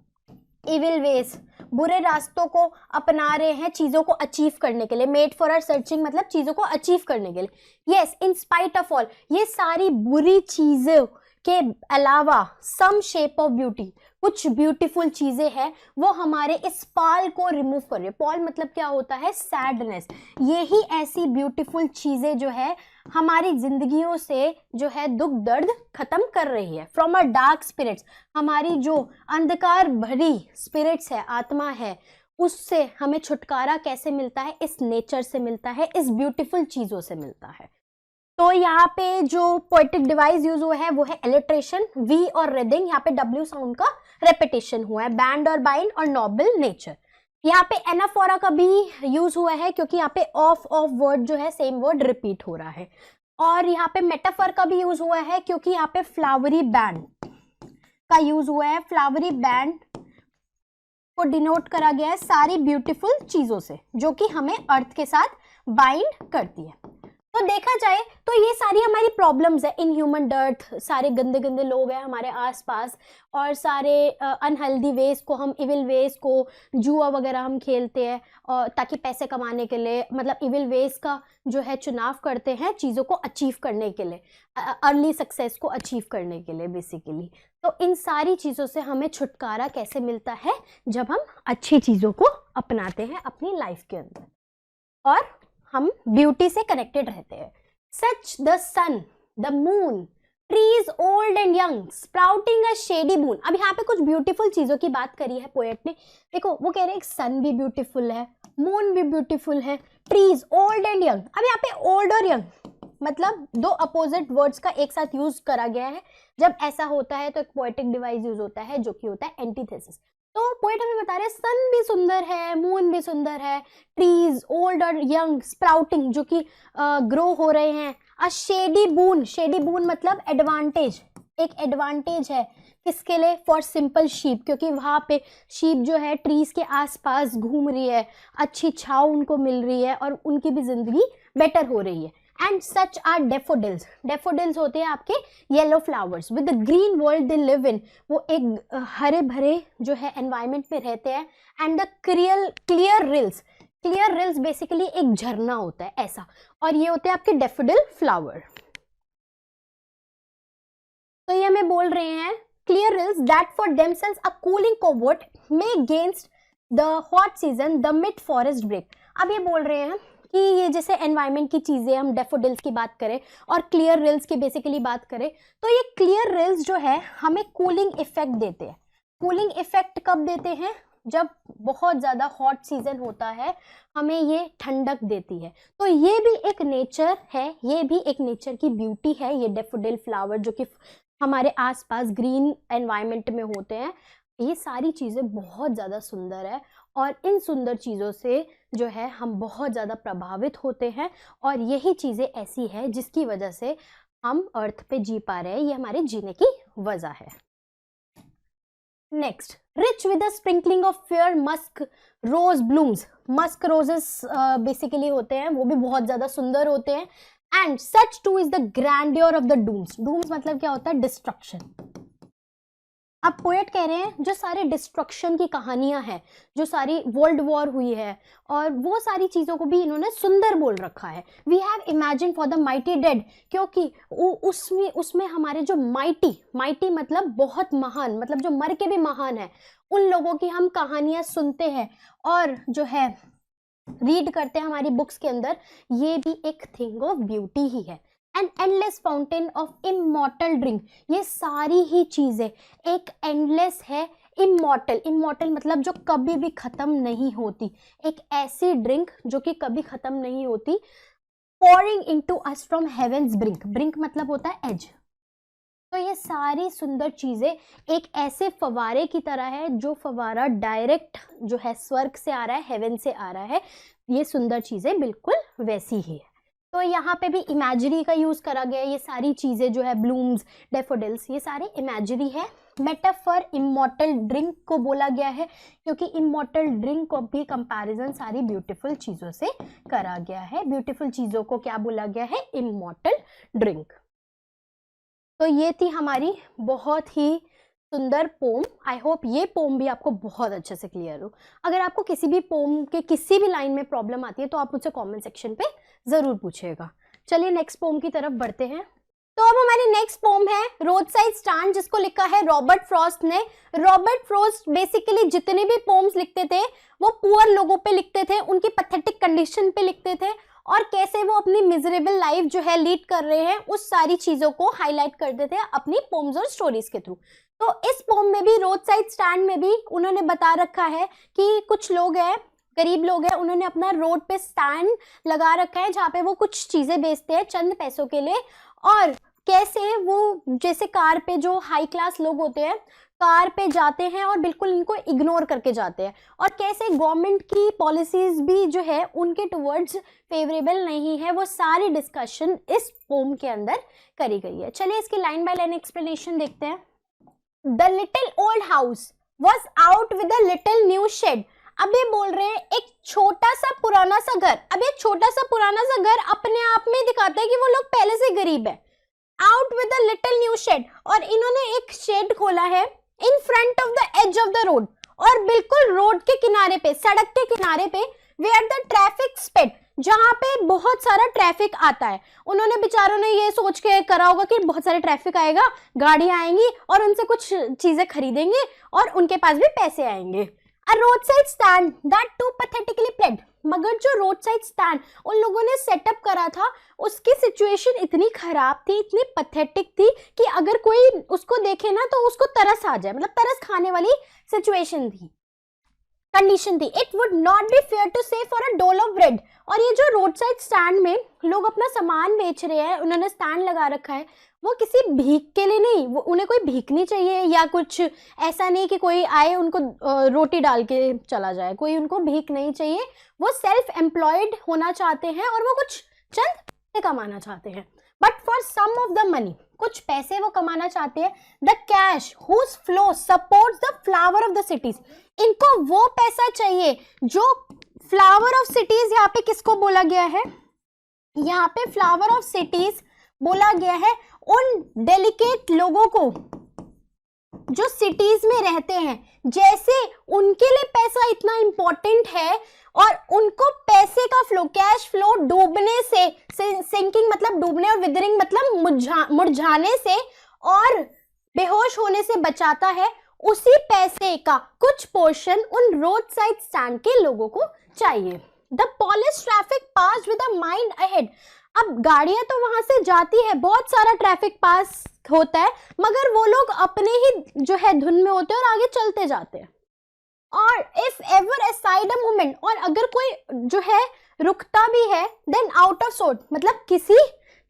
इविल वेज, बुरे रास्तों को अपना रहे हैं चीजों को अचीव करने के लिए। मेड फॉर आवर सर्चिंग मतलब चीजों को अचीव करने के लिए। Yes, in spite of all, ये सारी बुरी चीजों के अलावा सम शेप ऑफ ब्यूटी, कुछ ब्यूटीफुल चीजें हैं वो हमारे इस पॉल को रिमूव कर रही है। पॉल मतलब क्या होता है? सैडनेस। यही ऐसी ब्यूटीफुल चीजें जो है हमारी जिंदगियों से जो है दुख दर्द खत्म कर रही है। फ्रॉम अ डार्क स्पिरिट्स, हमारी जो अंधकार भरी स्पिरिट्स है, आत्मा है, उससे हमें छुटकारा कैसे मिलता है? इस नेचर से मिलता है, इस ब्यूटीफुल चीजों से मिलता है। तो यहाँ पे जो पोएटिक डिवाइस यूज हुआ है वो है एलिट्रेशन, वी और रिदिंग। यहाँ पे डब्ल्यू साउंड का रेपिटेशन हुआ है, बैंड और बाइंड और नोबल नेचर। यहाँ पे एनाफोरा का भी यूज हुआ है क्योंकि यहाँ पे ऑफ वर्ड जो है सेम वर्ड रिपीट हो रहा है। और यहाँ पे मेटाफर का भी यूज हुआ है क्योंकि यहाँ पे फ्लावरी बैंड का यूज हुआ है। फ्लावरी बैंड को डिनोट करा गया है सारी ब्यूटीफुल चीजों से जो कि हमें अर्थ के साथ बाइंड करती है। तो देखा जाए तो ये सारी हमारी प्रॉब्लम्स है। इन ह्यूमन डर्थ, सारे गंदे गंदे लोग हैं हमारे आसपास, और सारे अनहेल्दी वेज को, हम इविल वेज को, जुआ वगैरह हम खेलते हैं और ताकि पैसे कमाने के लिए, मतलब इविल वेज का जो है चुनाव करते हैं चीज़ों को अचीव करने के लिए, अर्ली सक्सेस को अचीव करने के लिए बेसिकली। तो इन सारी चीज़ों से हमें छुटकारा कैसे मिलता है? जब हम अच्छी चीज़ों को अपनाते हैं अपनी लाइफ के अंदर और हम ब्यूटी से कनेक्टेड रहते हैं। Such the sun, the moon, trees old and young, sprouting a shady moon. अब यहाँ पे कुछ ब्यूटीफुल चीजों की बात करी है पोएट ने। देखो वो कह रहे हैं सन भी ब्यूटीफुल है, मून भी ब्यूटीफुल है, ट्रीज ओल्ड एंड यंग। अब यहाँ पे ओल्ड और यंग मतलब दो अपोजिट वर्ड्स का एक साथ यूज करा गया है। जब ऐसा होता है तो एक पोएटिक डिवाइस यूज होता है जो कि होता है एंटीथेसिस। तो पोएट हमें बता रहे हैं सन भी सुंदर है, मून भी सुंदर है, ट्रीज ओल्ड और यंग, स्प्राउटिंग जो कि ग्रो हो रहे हैं, अ शेडी बून। शेडी बून मतलब एडवांटेज, एक एडवांटेज है किसके लिए? फॉर सिंपल शीप, क्योंकि वहाँ पे शीप जो है ट्रीज के आसपास घूम रही है, अच्छी छाव उनको मिल रही है और उनकी भी जिंदगी बेटर हो रही है। And such are daffodils. Daffodils होते हैं आपके yellow flowers with the green world they live in. वो एक हरे भरे जो है एनवायरमेंट में रहते हैं। And the clear reels, clear reels basically एक झरना होता है ऐसा, और ये होते हैं आपके डेफोडिल फ्लावर। तो ये हमें बोल रहे हैं clear rills that for themselves a cooling covert make against the hot season the mid forest brake. अब ये बोल रहे हैं कि ये जैसे एनवायरनमेंट की चीज़ें, हम डेफोडिल्स की बात करें और क्लियर रिल्स की बेसिकली बात करें, तो ये क्लियर रिल्स जो है हमें कूलिंग इफेक्ट देते हैं। कूलिंग इफेक्ट कब देते हैं? जब बहुत ज़्यादा हॉट सीजन होता है हमें ये ठंडक देती है। तो ये भी एक नेचर है, ये भी एक नेचर की ब्यूटी है। ये डेफोडिल फ्लावर जो कि हमारे आसपास ग्रीन एनवायरनमेंट में होते हैं, ये सारी चीज़ें बहुत ज़्यादा सुंदर है और इन सुंदर चीज़ों से जो है हम बहुत ज़्यादा प्रभावित होते हैं। और यही चीज़ें ऐसी है जिसकी वजह से हम अर्थ पे जी पा रहे हैं, ये हमारे जीने की वजह है। Next, rich with a sprinkling of fair musk rose blooms. Musk roses basically होते हैं, वो भी बहुत ज़्यादा सुंदर होते हैं। And such too is the grandeur of the dooms. Dooms मतलब क्या होता है? डिस्ट्रक्शन। अब पोएट कह रहे हैं जो सारे डिस्ट्रक्शन की कहानियां हैं, जो सारी वर्ल्ड वॉर हुई है और वो सारी चीज़ों को भी इन्होंने सुंदर बोल रखा है। We have imagine for the mighty dead, क्योंकि उसमें हमारे जो माइटी मतलब बहुत महान, मतलब जो मर के भी महान है, उन लोगों की हम कहानियां सुनते हैं और जो है रीड करते हैं हमारी बुक्स के अंदर। ये भी एक थिंग ऑफ ब्यूटी ही है। An endless fountain of immortal drink, ये सारी ही चीजें एक एंडलेस है। इमॉर्टल मतलब जो कभी भी खत्म नहीं होती, एक ऐसी ड्रिंक जो कि कभी खत्म नहीं होती। pouring into us from heaven's brink मतलब होता है एज। तो ये सारी सुंदर चीजें एक ऐसे फवारे की तरह है, जो फवारा डायरेक्ट जो है स्वर्ग से आ रहा है, हेवन से आ रहा है। ये सुंदर चीजें बिल्कुल वैसी ही है। तो यहाँ पे भी इमेजरी का यूज करा गया है। ये सारी चीजें जो है ब्लूम्स, डेफोडिल्स, ये सारे इमेजरी है मेटाफर इमॉर्टल ड्रिंक को बोला गया है, क्योंकि इमॉर्टल ड्रिंक को भी कंपैरिजन सारी ब्यूटीफुल चीज़ों से करा गया है। ब्यूटीफुल चीज़ों को क्या बोला गया है? Immortal drink. तो ये थी हमारी बहुत ही सुंदर पोम। आई होप ये पोम भी आपको बहुत अच्छे से क्लियर हो। अगर आपको किसी भी पोम के किसी भी लाइन में प्रॉब्लम आती है तो आप मुझसे कमेंट सेक्शन पे ज़रूर पूछिएगा। चलिए नेक्स्ट पोम की तरफ बढ़ते हैं। तो अब हमारी नेक्स्ट पोम है रोड साइड स्टैंड, जिसको लिखा है रॉबर्ट फ्रॉस्ट ने। रॉबर्ट फ्रॉस्ट बेसिकली जितने भी पोम्स लिखते थे वो पुअर लोगों पे लिखते थे, उनकी पैथेटिक कंडीशन पे लिखते थे, और कैसे वो अपनी मिजरेबल लाइफ जो है लीड कर रहे हैं उस सारी चीज़ों को हाईलाइट करते थे अपनी पोम्स और स्टोरीज के थ्रू। तो इस पोम में भी रोड साइड स्टैंड में भी उन्होंने बता रखा है कि कुछ लोग हैं, गरीब लोग हैं, उन्होंने अपना रोड पे स्टैंड लगा रखा है जहाँ पे वो कुछ चीज़ें बेचते हैं चंद पैसों के लिए, और कैसे वो जैसे कार पे जो हाई क्लास लोग होते हैं कार पे जाते हैं और बिल्कुल इनको इग्नोर करके जाते हैं, और कैसे गवर्नमेंट की पॉलिसीज भी जो है उनके टुवर्ड्स फेवरेबल नहीं है। वो सारी डिस्कशन इस पोम के अंदर करी गई है। चलिए इसकी लाइन बाय लाइन एक्सप्लेनेशन देखते हैं। The little old house was out with a little new shed. अब ये बोल रहे हैं एक छोटा सा पुराना सा घर। अब ये छोटा सा पुराना सा घर अपने आप में दिखाता है कि वो लोग पहले से गरीब है। Out with a little new shed, और इन्होंने एक शेड खोला है in front of the edge of the road, और बिल्कुल रोड के किनारे पे, सड़क के किनारे पे, वेयर द ट्रैफिक स्पेड, जहां पे बहुत सारा ट्रैफिक आता है। उन्होंने बेचारों ने ये सोच के करा होगा कि बहुत सारे ट्रैफिक आएगा, गाड़ियां आएंगी और उनसे कुछ चीजें खरीदेंगे और उनके पास भी पैसे आएंगे। A road side stand that too pathetically pled, मगर जो रोड साइड स्टैंड उन लोगों ने सेटअप करा था उसकी सिचुएशन इतनी खराब थी, इतनी पैथेटिक थी कि अगर कोई उसको देखे ना तो उसको तरस आ जाए, मतलब तरस खाने वाली सिचुएशन थी, कंडीशन थी। It would not be fair to say for a dole of bread. और ये जो रोड साइड स्टैंड में लोग अपना सामान बेच रहे हैं, उन्होंने स्टैंड लगा रखा है, वो किसी भीख के लिए नहीं, वो उन्हें कोई भीख नहीं चाहिए या कुछ ऐसा नहीं कि कोई आए उनको रोटी डाल के चला जाए, कोई उनको भीख नहीं चाहिए। वो सेल्फ एम्प्लॉयड होना चाहते हैं और वो कुछ चंद पैसे कमाना चाहते हैं। But for some of the money, कुछ पैसे वो कमाना चाहते हैं। The cash whose flow supports the flower of the cities, इनको वो पैसा चाहिए जो फ्लावर ऑफ सिटीज, यहाँ पे किसको बोला गया है? यहाँ पे फ्लावर ऑफ सिटीज बोला गया है उन डेलिकेट लोगों को जो सिटीज में रहते हैं। जैसे उनके लिए पैसा इतना इंपॉर्टेंट है और उनको पैसे का फ्लो, कैश फ्लो डूबने से, सिंकिंग मतलब डूबने और विदरिंग मतलब मुरझाने से और बेहोश होने से बचाता है, उसी पैसे का कुछ पोर्शन उन रोड साइड स्टैंड के लोगों को चाहिए। The polish traffic pass with a mind ahead, अब गाड़ियां तो वहां से जाती है, बहुत सारा ट्रैफिक पास होता है, मगर वो लोग अपने ही जो है धुन में होते हैं और आगे चलते जाते हैं। और if ever a side a movement, और अगर कोई जो है रुकता भी है, देन आउट ऑफ सोर्ट, मतलब किसी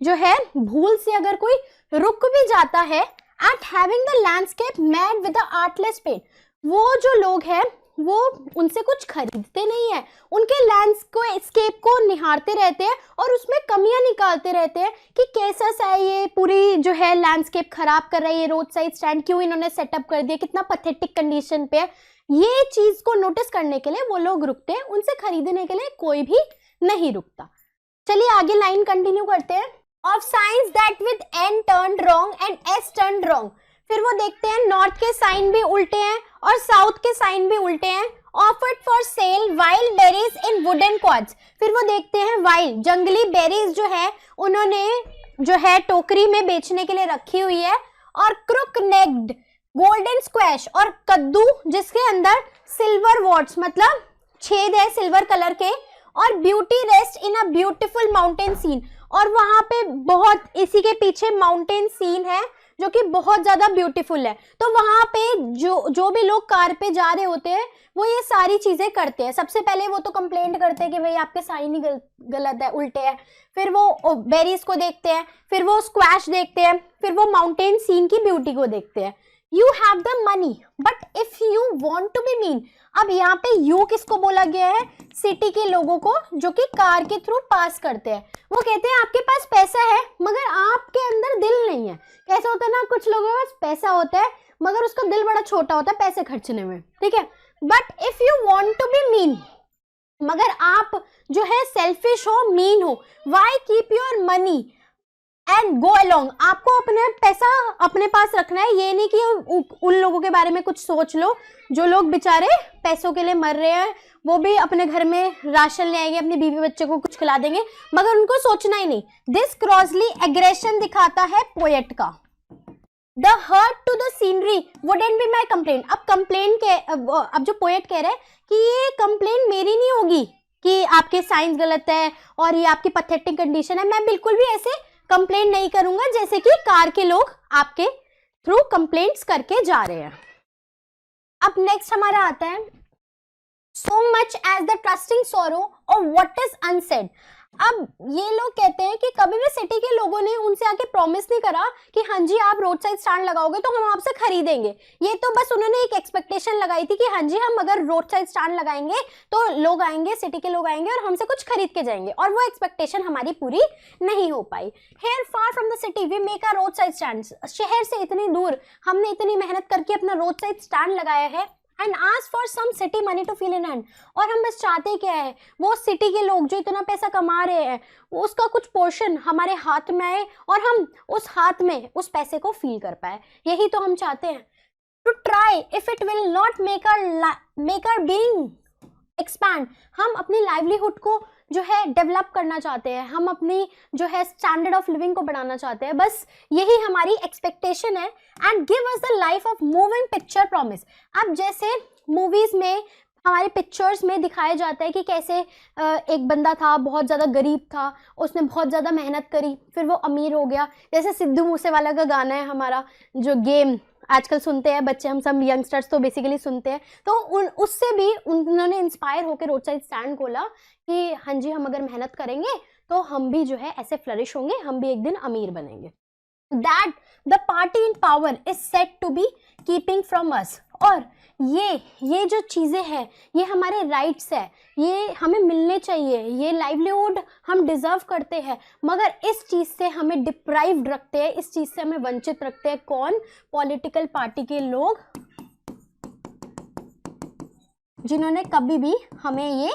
जो है भूल से अगर कोई रुक भी जाता है, at having the landscape marred with the artless paint, वो जो लोग हैं वो उनसे कुछ खरीदते नहीं है, उनके लैंडस्केप को निहारते रहते हैं और उसमें कमियां निकालते रहते हैं कि कैसा सा ये पूरी जो है लैंडस्केप खराब कर रही है, रोड साइड स्टैंड क्यों इन्होंने सेटअप कर दिया, कितना पैथेटिक कंडीशन पे है। ये चीज को नोटिस करने के लिए वो लोग रुकते हैं, उनसे खरीदने के लिए कोई भी नहीं रुकता। चलिए आगे लाइन कंटिन्यू करते हैं। Of signs that with N turned wrong and S turned wrong, फिर वो देखते हैं नॉर्थ के साइन भी उल्टे हैं और साउथ के साइन भी उल्टे हैं। Offered for sale wild berries in wooden quarts, फिर वो देखते हैं वाइल्ड जंगली बेरीज जो है उन्होंने जो है टोकरी में बेचने के लिए रखी हुई है, और क्रुक नेक्ड गोल्डन स्क्वैश, और कद्दू जिसके अंदर सिल्वर वॉट्स मतलब छेद है सिल्वर कलर के, और beauty rest in a beautiful mountain scene, और वहां पे बहुत इसी के पीछे माउंटेन सीन है जो कि बहुत ज्यादा ब्यूटीफुल है। तो वहां पे जो भी लोग कार पे जा रहे होते हैं वो ये सारी चीजें करते हैं। सबसे पहले वो तो कंप्लेंट करते हैं कि भाई आपके साइन ही गलत है, उल्टे हैं, फिर वो बेरीज को देखते हैं, फिर वो स्क्वैश देखते हैं, फिर वो माउंटेन सीन की ब्यूटी को देखते हैं। You have the money but if you want to be mean, अब यहाँ पे यू किसको बोला गया है? सिटी के लोगों को जो कि कार के थ्रू पास करते हैं। वो कहते हैं आपके पास पैसा है मगर आपके अंदर दिल नहीं है। कैसा होता है ना, कुछ लोगों के पास पैसा होता है मगर उसका दिल बड़ा छोटा होता है पैसे खर्चने में, ठीक है। But if you want to be mean, मगर आप जो है सेल्फिश हो, मीन हो, why keep your money and go along. आपको अपने पैसा अपने पास रखना है, ये नहीं कि उन लोगों के बारे में कुछ सोच लो जो लोग बेचारे पैसों के लिए मर रहे हैं, वो भी अपने घर में राशन ले आएंगे, अपनी बीवी बच्चे को कुछ खिला देंगे, मगर उनको सोचना ही नहीं। दिस क्रॉसली एग्रेशन दिखाता है पोएट का। The hurt to the scenery wouldn't be my complaint. अब कंप्लेन के अब जो पोएट कह रहे हैं कि ये कंप्लेन मेरी नहीं होगी कि आपके साइंस गलत है और ये आपकी पैथेटिक कंडीशन है, मैं बिल्कुल भी ऐसे कंप्लेन नहीं करूंगा जैसे कि कार के लोग आपके थ्रू कंप्लेंट्स करके जा रहे हैं। अब नेक्स्ट हमारा आता है so much as the trusting sorrow or what is unsaid। अब ये लोग कहते हैं कि कभी भी सिटी के लोगों ने उनसे आके प्रॉमिस नहीं करा कि हाँ जी आप रोड साइड स्टैंड लगाओगे तो हम आपसे खरीदेंगे। ये तो बस उन्होंने एक एक्सपेक्टेशन लगाई थी कि हाँ जी हम अगर रोड साइड स्टैंड लगाएंगे तो लोग आएंगे, सिटी के लोग आएंगे और हमसे कुछ खरीद के जाएंगे, और वो एक्सपेक्टेशन हमारी पूरी नहीं हो पाई। Here far from the city we make a roadside stands। शहर से इतनी दूर हमने इतनी मेहनत करके अपना रोड साइड स्टैंड लगाया है and ask for some city money to fill in hand। और हम बस चाहते क्या है, वो सिटी के लोग जो इतना पैसा कमा रहे हैं उसका कुछ पोर्शन हमारे हाथ में आए और हम उस हाथ में उस पैसे को फील कर पाए, यही तो हम चाहते हैं। To try if it will not make our being expand. हम अपनी लाइवलीहुड को जो है डेवलप करना चाहते हैं, हम अपनी जो है स्टैंडर्ड ऑफ लिविंग को बढ़ाना चाहते हैं, बस यही हमारी एक्सपेक्टेशन है। And give us the life of moving picture promise. अब जैसे मूवीज में हमारे पिक्चर्स में दिखाया जाता है कि कैसे एक बंदा था, बहुत ज़्यादा गरीब था, उसने बहुत ज़्यादा मेहनत करी, फिर वो अमीर हो गया। जैसे सिद्धू मूसेवाला का गाना है हमारा जो गेम आजकल सुनते हैं बच्चे, हम सब यंगस्टर्स तो बेसिकली सुनते हैं, तो उससे भी उन्होंने इंस्पायर होकर रोड साइड स्टैंड खोला कि हाँ जी हम अगर मेहनत करेंगे तो हम भी जो है ऐसे फ्लरिश होंगे, हम भी एक दिन अमीर बनेंगे। That the party in power is set to be keeping from us. और ये जो चीज़ें हैं ये हमारे राइट्स है, ये हमें मिलने चाहिए, ये लाइवलीहुड हम डिजर्व करते हैं, मगर इस चीज़ से हमें डिप्राइव्ड रखते हैं, इस चीज़ से हमें वंचित रखते हैं। कौन? पॉलिटिकल पार्टी के लोग, जिन्होंने कभी भी हमें ये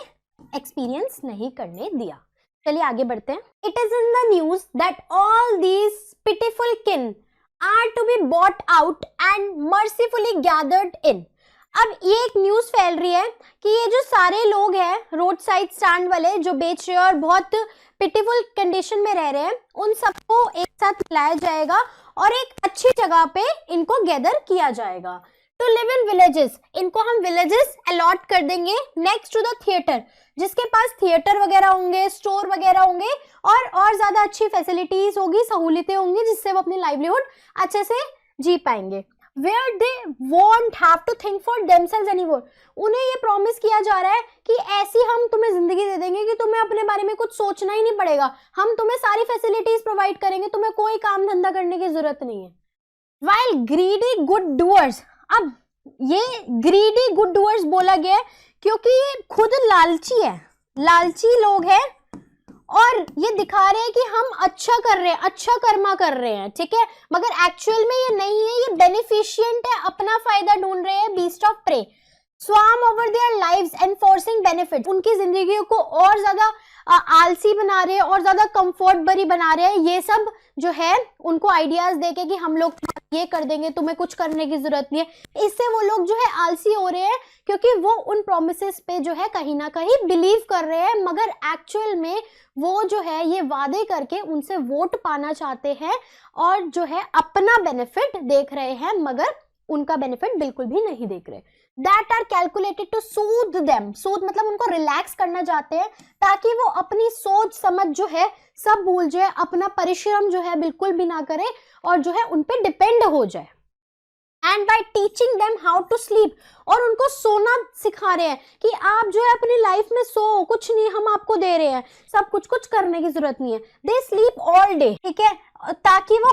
एक्सपीरियंस नहीं करने दिया। चलिए आगे बढ़ते हैं। It is in the news that all these pitiful kin are to be bought out and mercifully gathered in. अब ये एक न्यूज फैल रही है कि ये जो सारे लोग हैं रोड साइड स्टैंड वाले जो बेच रहे हैं और बहुत पिटीफुल कंडीशन में रह रहे हैं, उन सबको एक साथ लाया जाएगा और एक अच्छी जगह पे इनको गैदर किया जाएगा। टू लिव इन विलेजेस, इनको हम विलेजेस अलॉट कर देंगे नेक्स्ट टू द थिएटर, जिसके पास थिएटर वगैरह होंगे, स्टोर वगैरह होंगे और ज्यादा अच्छी फैसिलिटीज होगी, सहूलियतें होंगी, जिससे वो अपनी लाइवलीहुड अच्छे से जी पाएंगे। Where they won't have to think for themselves anymore। उन्हें ये प्रॉमिस किया जा रहा है कि ऐसी हम तुम्हें जिंदगी दे देंगे कि तुम्हें अपने बारे में कुछ सोचना ही नहीं पड़ेगा, हम तुम्हें सारी फैसिलिटीज प्रोवाइड करेंगे, तुम्हें कोई काम धंधा करने की जरूरत नहीं है। While greedy good doers, अब ये greedy good doers बोला गया है क्योंकि ये खुद लालची है, लालची लोग हैं और ये दिखा रहे हैं कि हम अच्छा कर रहे हैं, अच्छा कर्मा कर रहे हैं, ठीक है, मगर एक्चुअल में ये नहीं है, ये बेनिफिशिएंट है, अपना फायदा ढूंढ रहे हैं, beast of prey. Swarm over their lives enforcing benefit, उनकी जिंदगी को और ज्यादा आलसी बना रहे हैं और ज्यादा कंफर्ट भरी बना रहे हैं। ये सब जो है उनको आइडियाज देके कि हम लोग ये कर देंगे, तुम्हें कुछ करने की जरूरत नहीं है। इससे वो लोग जो है आलसी हो रहे हैं क्योंकि वो उन प्रोमिसेस पे जो है कहीं ना कहीं बिलीव कर रहे हैं, मगर एक्चुअल में वो जो है ये वादे करके उनसे वोट पाना चाहते हैं और जो है अपना बेनिफिट देख रहे हैं, मगर उनका बेनिफिट बिल्कुल भी नहीं देख रहे। That are calculated to soothe them, soothe मतलब उनको रिलैक्स करना चाहते हैं ताकि वो अपनी सोच समझ जो है सब भूल जाए, अपना परिश्रम जो है बिल्कुल भी ना करे और जो है उन पे डिपेंड हो जाए। And by teaching them how to sleep, और उनको सोना सिखा रहे हैं कि आप जो है अपनी लाइफ में सो, कुछ नहीं हम आपको दे रहे हैं, सब कुछ करने की जरूरत नहीं है। दे स्लीप ऑल डे, ठीक है, ताकि वो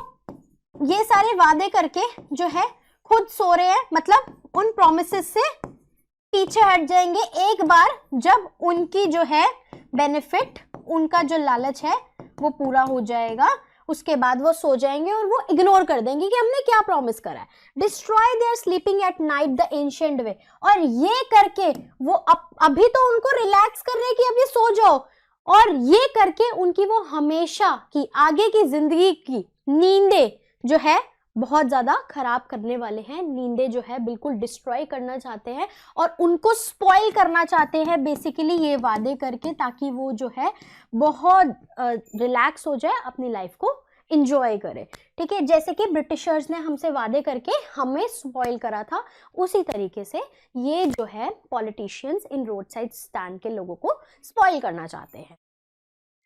ये सारे वादे करके जो है खुद सो रहे हैं, मतलब उन प्रोमिसेस से पीछे हट जाएंगे एक बार जब उनकी जो है बेनिफिट, उनका जो लालच है वो पूरा हो जाएगा, उसके बाद वो सो जाएंगे और वो इग्नोर कर देंगे कि हमने क्या प्रॉमिस करा है। Destroy their sleeping at night the ancient way, और ये करके वो अभी तो उनको रिलैक्स कर रहे हैं कि अभी सो जाओ, और ये करके उनकी वो हमेशा की आगे की जिंदगी की नींदें जो है बहुत ज्यादा खराब करने वाले हैं। नींदें जो है बिल्कुल डिस्ट्रॉय करना चाहते हैं और उनको स्पॉइल करना चाहते हैं बेसिकली ये वादे करके, ताकि वो जो है बहुत रिलैक्स हो जाए, अपनी लाइफ को इंजॉय करे। ठीक है, जैसे कि ब्रिटिशर्स ने हमसे वादे करके हमें स्पॉइल करा था, उसी तरीके से ये जो है पॉलिटिशियंस इन रोड साइड स्टैंड के लोगों को स्पॉइल करना चाहते हैं।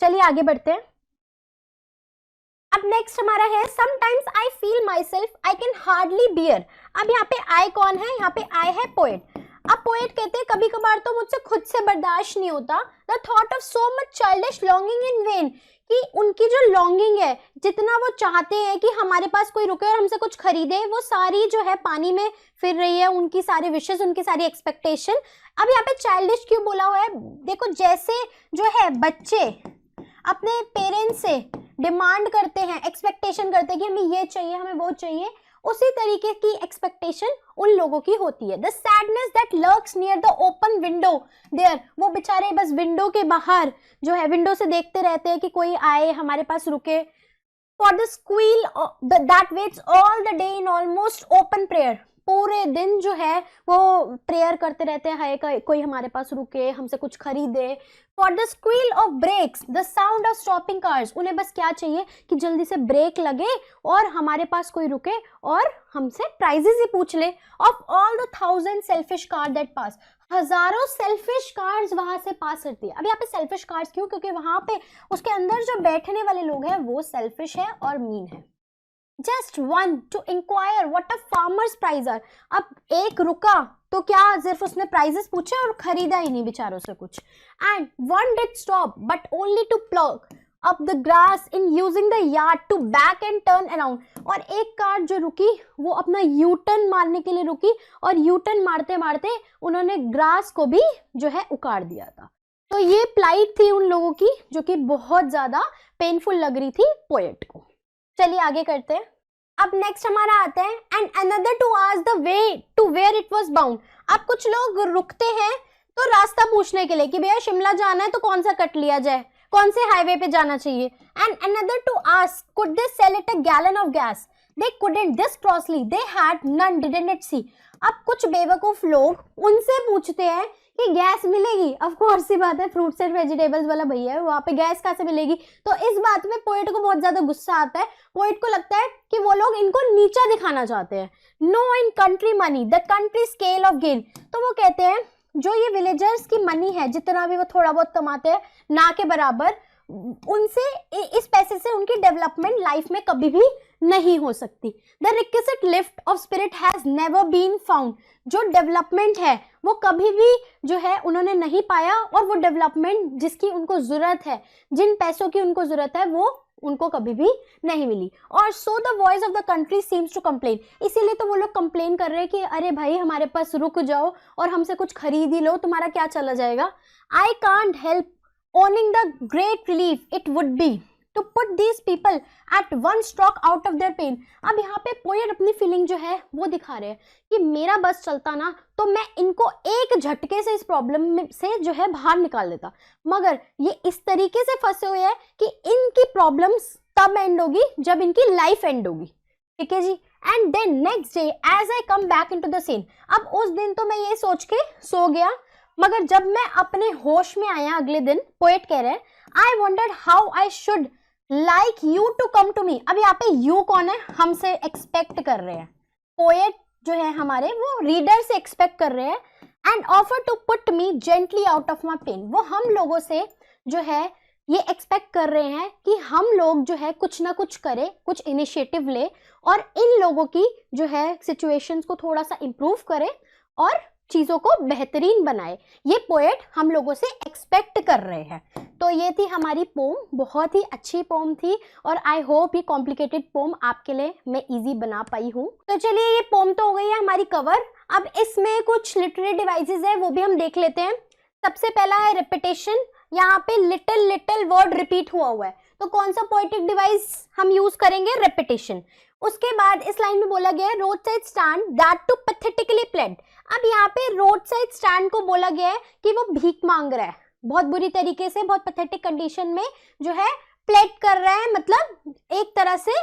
चलिए आगे बढ़ते हैं। अब नेक्स्ट हमारा है sometimes I feel my self I can hardly bear. अब यहाँ पे आई कौन है? यहाँ पे आई है पोएट। अब पोएट कहते हैं कभी कभार तो मुझसे खुद से बर्दाश्त नहीं होता, the thought of so much childish longing in when, कि उनकी जो लॉन्गिंग है, जितना वो चाहते हैं कि हमारे पास कोई रुके और हमसे कुछ खरीदे, वो सारी जो है पानी में फिर रही है, उनकी सारी विशेष, उनकी सारी एक्सपेक्टेशन। अब यहाँ पे चाइल्डिश क्यों बोला हुआ है? देखो जैसे जो है बच्चे अपने पेरेंट्स से डिमांड करते हैं, एक्सपेक्टेशन करते हैं कि हमें ये चाहिए, हमें वो चाहिए, उसी तरीके की एक्सपेक्टेशन उन लोगों की होती है। The sadness that lurks near the open window there, वो बेचारे बस विंडो के बाहर जो है विंडो से देखते रहते हैं कि कोई आए, हमारे पास रुके। For the squeal that waits all the day in almost open prayer, पूरे दिन जो है वो प्रेयर करते रहते हैं, हाय कोई हमारे पास रुके, हमसे कुछ खरीदे। For the squeal of brakes the sound of stopping cars, उन्हें बस क्या चाहिए कि जल्दी से ब्रेक लगे और हमारे पास कोई रुके और हमसे प्राइजेस ही पूछ ले। Of all the 1000 selfish car that pass, हजारों सेल्फिश कार्स वहां से पास करती है। अब यहाँ पे सेल्फिश कार्स क्यों? क्योंकि वहां पे उसके अंदर जो बैठने वाले लोग हैं वो सेल्फिश है और मीन है। Just one to inquire what a farmer's prices are, अब एक रुका तो क्या सिर्फ उसने प्राइजेस पूछे और खरीदा ही नहीं बेचारों से कुछ। And one did stop but only to plough up the grass in using the yard to back and turn around, और एक कार जो रुकी वो अपना यू टर्न मारने के लिए रुकी, और यू टर्न मारते मारते उन्होंने ग्रास को भी जो है उखाड़ दिया था। तो ये प्लाइट थी उन लोगों की जो कि बहुत ज्यादा पेनफुल लग रही थी पोएट को। चलिए आगे करते हैं। अब नेक्स्ट हमारा आता है and another to ask the way to where it was bound. अब कुछ लोग रुकते हैं तो रास्ता पूछने के लिए कि भैया शिमला जाना है तो कौन सा कट लिया जाए, कौन से हाईवे पे जाना चाहिए। And another to ask could they sell it a gallon of gas, they couldn't, this costly, they had none, didn't it see. अब कुछ बेवकूफ लोग उनसे पूछते हैं कि गैस मिलेगी। ऑफ कोर्स सी बात है, फ्रूट्स एंड वेजिटेबल्स वाला भैया है, वहाँ पे गैस कहाँ से मिलेगी? तो इस बात में पोएट को बहुत ज्यादा गुस्सा आता है। पोएट को लगता है कि वो लोग इनको नीचा दिखाना चाहते हैं। No in country money the country scale of gain, तो वो कहते हैं जो ये विलेजर्स की मनी है, जितना भी वो थोड़ा बहुत कमाते हैं ना के बराबर, उनसे इस पैसे से उनकी डेवलपमेंट लाइफ में कभी भी नहीं हो सकती। The requisite lift of spirit has never been found, जो डेवलपमेंट है वो कभी भी जो है उन्होंने नहीं पाया, और वो डेवलपमेंट जिसकी उनको जरूरत है, जिन पैसों की उनको जरूरत है, वो उनको कभी भी नहीं मिली। और so the voice of the country seems to complain, इसीलिए तो वो लोग कंप्लेन कर रहे हैं कि अरे भाई हमारे पास रुक जाओ और हमसे कुछ खरीद ही लो, तुम्हारा क्या चला जाएगा। I can't help owning the great relief it would be to put these people at one stroke out of their pain। अब यहाँ पे पोएट अपनी फीलिंग जो है वो दिखा रहे हैं कि मेरा बस चलता ना तो मैं इनको एक झटके से इस प्रॉब्लम से जो है बाहर निकाल देता, मगर ये इस तरीके से फंसे हुए हैं कि इनकी प्रॉब्लम्स तब एंड होगी जब इनकी लाइफ एंड होगी। ठीक है जी। And then next day as I come back into the scene, अब उस दिन तो मैं ये सोच के सो गया, मगर जब मैं अपने होश में आया अगले दिन, पोएट कह रहे हैं I wondered how I should like you to come to me. अब यहाँ पे यू कौन है? हमसे एक्सपेक्ट कर रहे हैं, पोएट जो है हमारे वो रीडर से एक्सपेक्ट कर रहे हैं। And offer to put me gently out of my pain, वो हम लोगों से जो है ये एक्सपेक्ट कर रहे हैं कि हम लोग जो है कुछ ना कुछ करें, कुछ इनिशिएटिव ले और इन लोगों की जो है सिचुएशंस को थोड़ा सा इम्प्रूव करें और चीजों को बेहतरीन बनाए। ये पोएट हम लोगों से एक्सपेक्ट कर रहे हैं। तो ये थी हमारी पोम, बहुत ही अच्छी पोम थी और आई होप ये कॉम्प्लिकेटेड पोम आपके लिए मैं इजी बना पाई हूँ। तो चलिए ये पोम तो हो गई है हमारी कवर। अब इसमें कुछ लिटरेरी डिवाइसेस है वो भी हम देख लेते हैं। सबसे पहला है रिपीटेशन, यहाँ पे लिटिल लिटिल वर्ड रिपीट हुआ है, तो कौन सा पोएटिक डिवाइस हम यूज करेंगे? रेपिटेशन। उसके बाद इस लाइन में बोला गया है road side stand that too pathetically pled. अब यहाँ पे रोड साइड स्टैंड को बोला गया है कि वो भीख मांग रहा है, बहुत बुरी तरीके से, बहुत पैथेटिक कंडीशन में जो है प्लेड कर रहा है, मतलब एक तरह से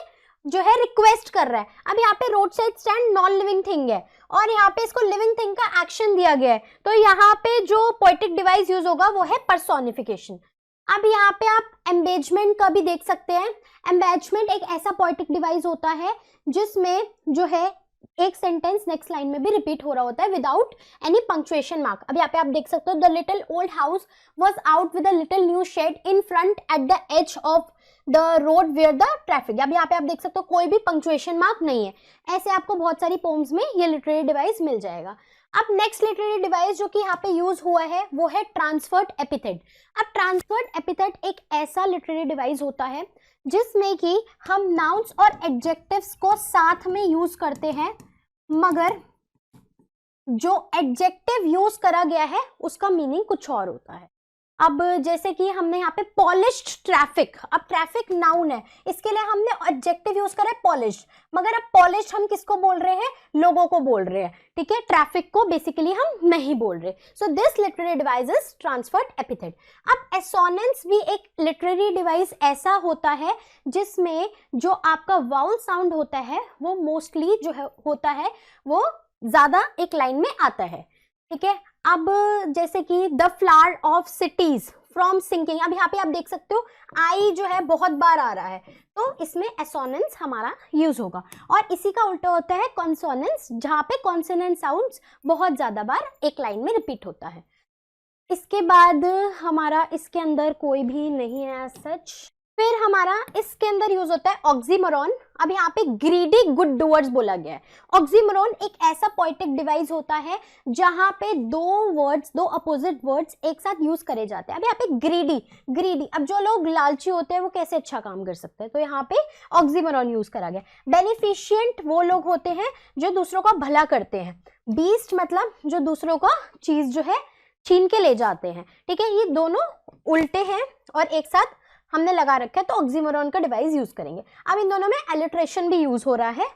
जो है रिक्वेस्ट कर रहा है। अब यहाँ पे road side stand non living thing है और यहाँ पे इसको लिविंग थिंग का एक्शन दिया गया है, तो यहाँ पे जो पोएटिक डिवाइस यूज होगा वो है पर्सोनिफिकेशन। अब यहाँ पे आप एम्बेजमेंट का भी देख सकते हैं। एम्बेजमेंट एक ऐसा पोएटिक डिवाइस होता है जिसमें जो है एक सेंटेंस नेक्स्ट लाइन में भी रिपीट हो रहा होता है विदाउट एनी पंक्चुएशन मार्क। अब यहाँ पे आप देख सकते हो the little old house was out with a little new shed in front at the edge of the road where the traffic. अब यहाँ पे आप देख सकते हो कोई भी पंक्चुएशन मार्क नहीं है। ऐसे आपको बहुत सारी पोम्स में ये लिटरेरी डिवाइस मिल जाएगा। अब नेक्स्ट लिटरेरी डिवाइस जो कि यहाँ पे यूज हुआ है वो है ट्रांसफर्ड एपिथेट। अब ट्रांसफर्ड एपिथेट एक ऐसा लिटरेरी डिवाइस होता है जिसमें कि हम नाउन्स और एडजेक्टिव्स को साथ में यूज करते हैं, मगर जो एडजेक्टिव यूज करा गया है उसका मीनिंग कुछ और होता है। अब जैसे कि हमने यहाँ पे पॉलिश्ड ट्रैफिक, अब ट्रैफिक नाउन है, इसके लिए हमने एडजेक्टिव यूज करा है पॉलिश्ड, मगर अब पॉलिश्ड हम किसको बोल रहे हैं? लोगों को बोल रहे हैं, ठीक है, ट्रैफिक को बेसिकली हम नहीं बोल रहे। So this literary device is transferred epithet. अब एसोनेंस भी एक लिटरेरी डिवाइस ऐसा होता है जिसमें जो आपका वाउल साउंड होता है वो मोस्टली जो है होता है वो ज्यादा एक लाइन में आता है, ठीक है। अब जैसे कि the flower of cities from sinking, अब यहाँ पे आप देख सकते हो आई जो है बहुत बार आ रहा है, तो इसमें एसोनेंस हमारा यूज होगा। और इसी का उल्टा होता है कॉन्सोनेंस, जहाँ पे कॉन्सोनेंट साउंड्स बहुत ज्यादा बार एक लाइन में रिपीट होता है। इसके बाद हमारा इसके अंदर कोई भी नहीं है सच। फिर हमारा इसके अंदर यूज होता है ऑक्सीमोरॉन। अब यहाँ पे ग्रीडी गुड डूअर्स बोला गया है। ऑक्सीमोरॉन एक ऐसा पोएटिक डिवाइस होता है जहाँ पे दो अपोजिट वर्ड्स एक साथ यूज करे जाते हैं। अब यहाँ पे ग्रीडी, अब जो लोग लालची होते हैं वो कैसे अच्छा काम कर सकते हैं, तो यहाँ पे ऑक्सीमोरॉन यूज करा गया। बेनिफिशिएंट वो लोग होते हैं जो दूसरों का भला करते हैं। बीस्ट मतलब जो दूसरों का चीज जो है छीन के ले जाते हैं, ठीक है। ये दोनों उल्टे हैं और एक साथ हमने लगा रखा है, तो ऑक्सीमोरॉन का डिवाइस यूज करेंगे। अब इन दोनों में एलिट्रेशन भी यूज हो रहा है।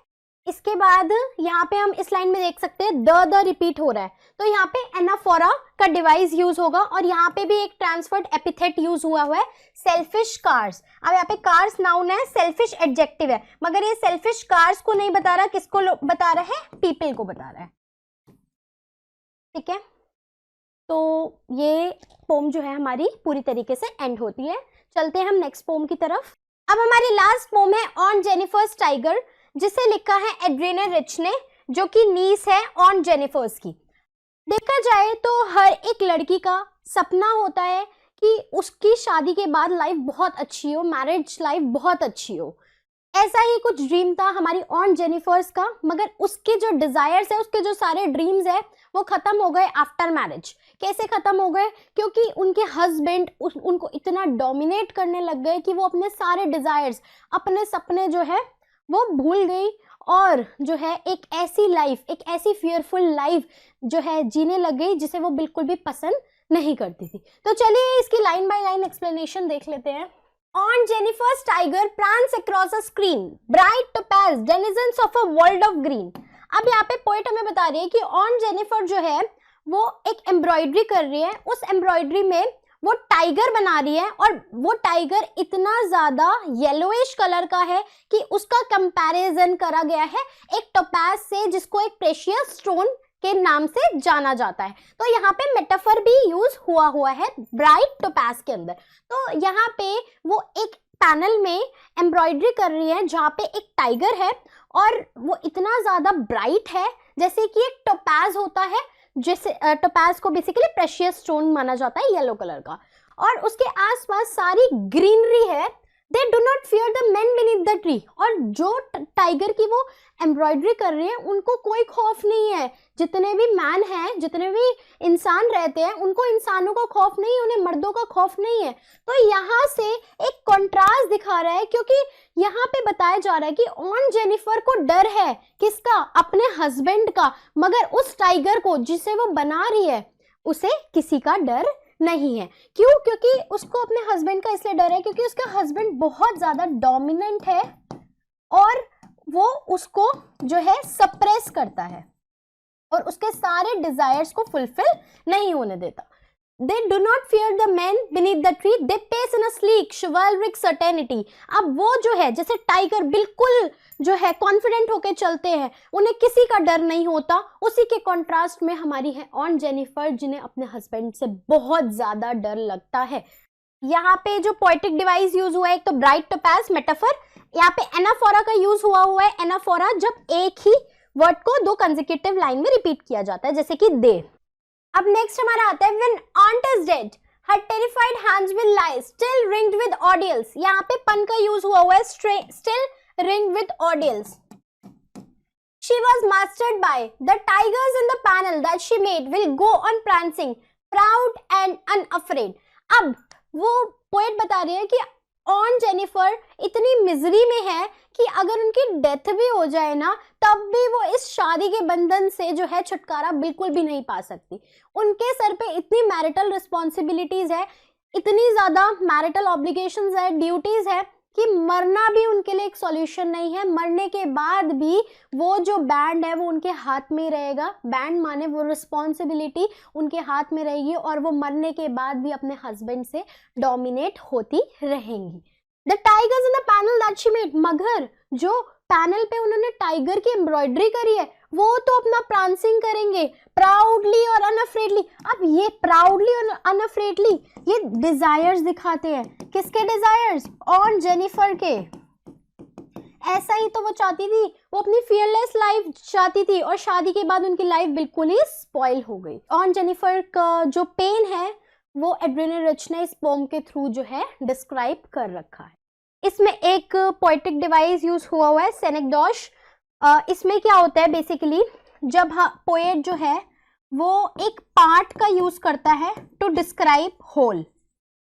इसके बाद यहाँ पे हम इस लाइन में देख सकते हैं द रिपीट हो रहा है, तो यहाँ पे एनाफोरा का डिवाइस यूज होगा और यहाँ पे भी एक ट्रांसफर्ड एपिथेट यूज हुआ है सेल्फिश कार्स। अब यहाँ पे कार्स नाउन है, सेल्फिश एडजेक्टिव है, मगर ये सेल्फिश कार्स को नहीं बता रहा, किसको बता रहा है? पीपल को बता रहा है, ठीक है। तो ये पोम जो है हमारी पूरी तरीके से एंड होती है। चलते हैं हम नेक्स्ट पोम की तरफ। अब हमारी लास्ट पोम है ऑन जेनिफर्स टाइगर, जिसे लिखा है एड्रीना रिच ने, जो कि नीस है ऑन जेनिफर्स की। देखा जाए तो हर एक लड़की का सपना होता है कि उसकी शादी के बाद लाइफ बहुत अच्छी हो, मैरिज लाइफ बहुत अच्छी हो। ऐसा ही कुछ ड्रीम था हमारी ऑन जेनिफर्स का, मगर उसके जो डिजायर्स है, उसके जो सारे ड्रीम्स है वो खत्म हो गए आफ्टर मैरिज। कैसे खत्म हो गए? क्योंकि उनके हस्बैंड उनको इतना डोमिनेट करने लग गए कि वो अपने सारे डिजायर्स, अपने सपने जो है वो भूल गई और जो है एक ऐसी लाइफ, एक ऐसी फियरफुल लाइफ जो है जीने लग गई जिसे वो बिल्कुल भी पसंद नहीं करती थी। तो चलिए इसकी लाइन बाय लाइन एक्सप्लेनेशन देख लेते हैं। On Jennifer's tiger prance across a screen, bright topaz, denizens of a world of green। अब यहाँ पे पोएट हमें बता रही है कि ऑन जेनिफर जो है वो एक एम्ब्रॉयडरी कर रही है, उस एम्ब्रॉयडरी में वो टाइगर बना रही है और वो टाइगर इतना ज्यादा येलोइश कलर का है कि उसका कंपैरिजन करा गया है एक टोपाज से, जिसको एक प्रेशियस स्टोन के नाम से जाना जाता है। तो यहाँ पे मेटाफर भी यूज हुआ है ब्राइट टोपाज के अंदर। तो यहाँ पे वो एक पैनल में एम्ब्रॉयडरी कर रही है जहाँ पे एक टाइगर है और वो इतना ज्यादा ब्राइट है जैसे कि एक टोपाज होता है, जैसे टोपाज को बेसिकली प्रेशियस स्टोन माना जाता है येलो कलर का, और उसके आसपास सारी ग्रीनरी है। They do not fear the men beneath the tree। और जो टाइगर की वो एम्ब्रॉयडरी कर रही है उनको कोई खौफ नहीं है। जितने भी मैन हैं, जितने भी इंसान रहते हैं, उनको इंसानों का खौफ नहीं है, उन्हें मर्दों का खौफ नहीं है। तो यहाँ से एक कॉन्ट्रास्ट दिखा रहा है, क्योंकि यहाँ पे बताया जा रहा है कि ऑन जेनिफर को डर है किसका? अपने हस्बैंड का, मगर उस टाइगर को जिसे वो बना रही है उसे किसी का डर नहीं है। क्यों? क्योंकि उसको अपने हस्बैंड का इसलिए डर है क्योंकि उसका हस्बैंड बहुत ज्यादा डोमिनेंट है और वो उसको जो है सप्रेस करता है और उसके सारे डिजायर्स को फुलफिल नहीं होने देता। They do not fear the man beneath the tree. They pace in a sleek, chivalric certainty. अब वो जो है जैसे टाइगर बिल्कुल जो है कॉन्फिडेंट होके चलते हैं, उन्हें किसी का डर नहीं होता। उसी के कॉन्ट्रास्ट में हमारी है ऑन जेनिफर, जिन्हें अपने हस्बैंड से बहुत ज्यादा डर लगता है। यहाँ पे जो पोएटिक डिवाइस यूज हुआ है, एक तो ब्राइट टोपाज मेटाफर, यहाँ पे एनाफोरा का यूज हुआ है। एनाफोरा जब एक ही वर्ड को दो कंसेक्यूटिव लाइन में रिपीट किया जाता है, जैसे कि दे। अब नेक्स्ट हमारा आता है when aunt is dead her terrified hands will lie still ringed with ordeals। यहाँ पे पन का यूज हुआ है still ringed with ordeals। she was mastered by the tigers in the panel that she made will go on prancing proud and unafraid। अब वो poet बता रही है कि ऑन जेनिफर इतनी मिजरी में है कि अगर उनकी डेथ भी हो जाए ना, तब भी वो इस शादी के बंधन से जो है छुटकारा बिल्कुल भी नहीं पा सकती। उनके सर पे इतनी मैरिटल रिस्पॉन्सिबिलिटीज है, इतनी ज्यादा मैरिटल ऑब्लिगेशंस है, ड्यूटीज है कि मरना भी उनके लिए एक सॉल्यूशन नहीं है। मरने के बाद भी वो जो बैंड है वो उनके हाथ में ही रहेगा। बैंड माने वो रिस्पॉन्सिबिलिटी उनके हाथ में रहेगी और वो मरने के बाद भी अपने हस्बैंड से डोमिनेट होती रहेंगी। The tigers in the panel that she made, मगर जो पैनल पे उन्होंने टाइगर की एम्ब्रॉयडरी करी है वो तो अपना प्रांसिंग करेंगे प्राउडली और अनअफ्रेडली। अब ये प्राउडली और अनअफ्रेडली ये डिजायर्स दिखाते हैं। किसके डिजायर्स? ऑन जेनिफर के। ऐसा ही तो वो चाहती थी, वो अपनी फियरलेस लाइफ चाहती थी और शादी के बाद उनकी लाइफ बिल्कुल ही स्पॉइल हो गई। ऑन जेनिफर का जो पेन है वो एड्रिना रिच ने इस पोम के थ्रू जो है डिस्क्राइब कर रखा है। इसमें एक पोएटिक डिवाइस यूज हुआ है सेनेक्डोश। इसमें क्या होता है बेसिकली, जब पोएट जो है वो एक पार्ट का यूज करता है टू डिस्क्राइब होल।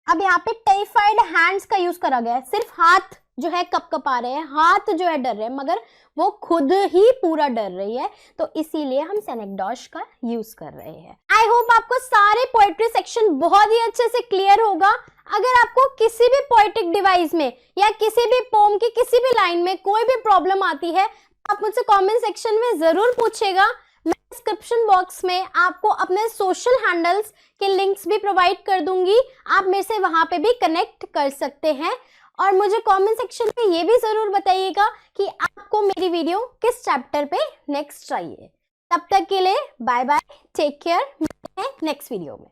अब यहाँ पे टेरिफाइड हैंड्स का यूज करा गया है, सिर्फ हाथ जो है कपकपा रहे हैं, हाथ जो है डर रहे हैं, मगर वो खुद ही पूरा डर रही है, तो इसीलिए हम सेनेक्डोश का यूज कर रहे हैं। आई होप आपको सारे पोएट्री सेक्शन बहुत ही अच्छे से क्लियर होगा। अगर आपको किसी भी पोएटिक डिवाइस में या किसी भी पोम की किसी भी लाइन में कोई भी प्रॉब्लम आती है, आप मुझसे कमेंट सेक्शन में जरूर पूछेगा। मैं डिस्क्रिप्शन बॉक्स में आपको अपने सोशल हैंडल्स के लिंक्स भी प्रोवाइड कर दूंगी, आप मेरे से वहां पे भी कनेक्ट कर सकते हैं। और मुझे कमेंट सेक्शन में ये भी जरूर बताइएगा कि आपको मेरी वीडियो किस चैप्टर पे नेक्स्ट चाहिए। तब तक के लिए बाय बाय, टेक केयर, मिलते हैं नेक्स्ट वीडियो में।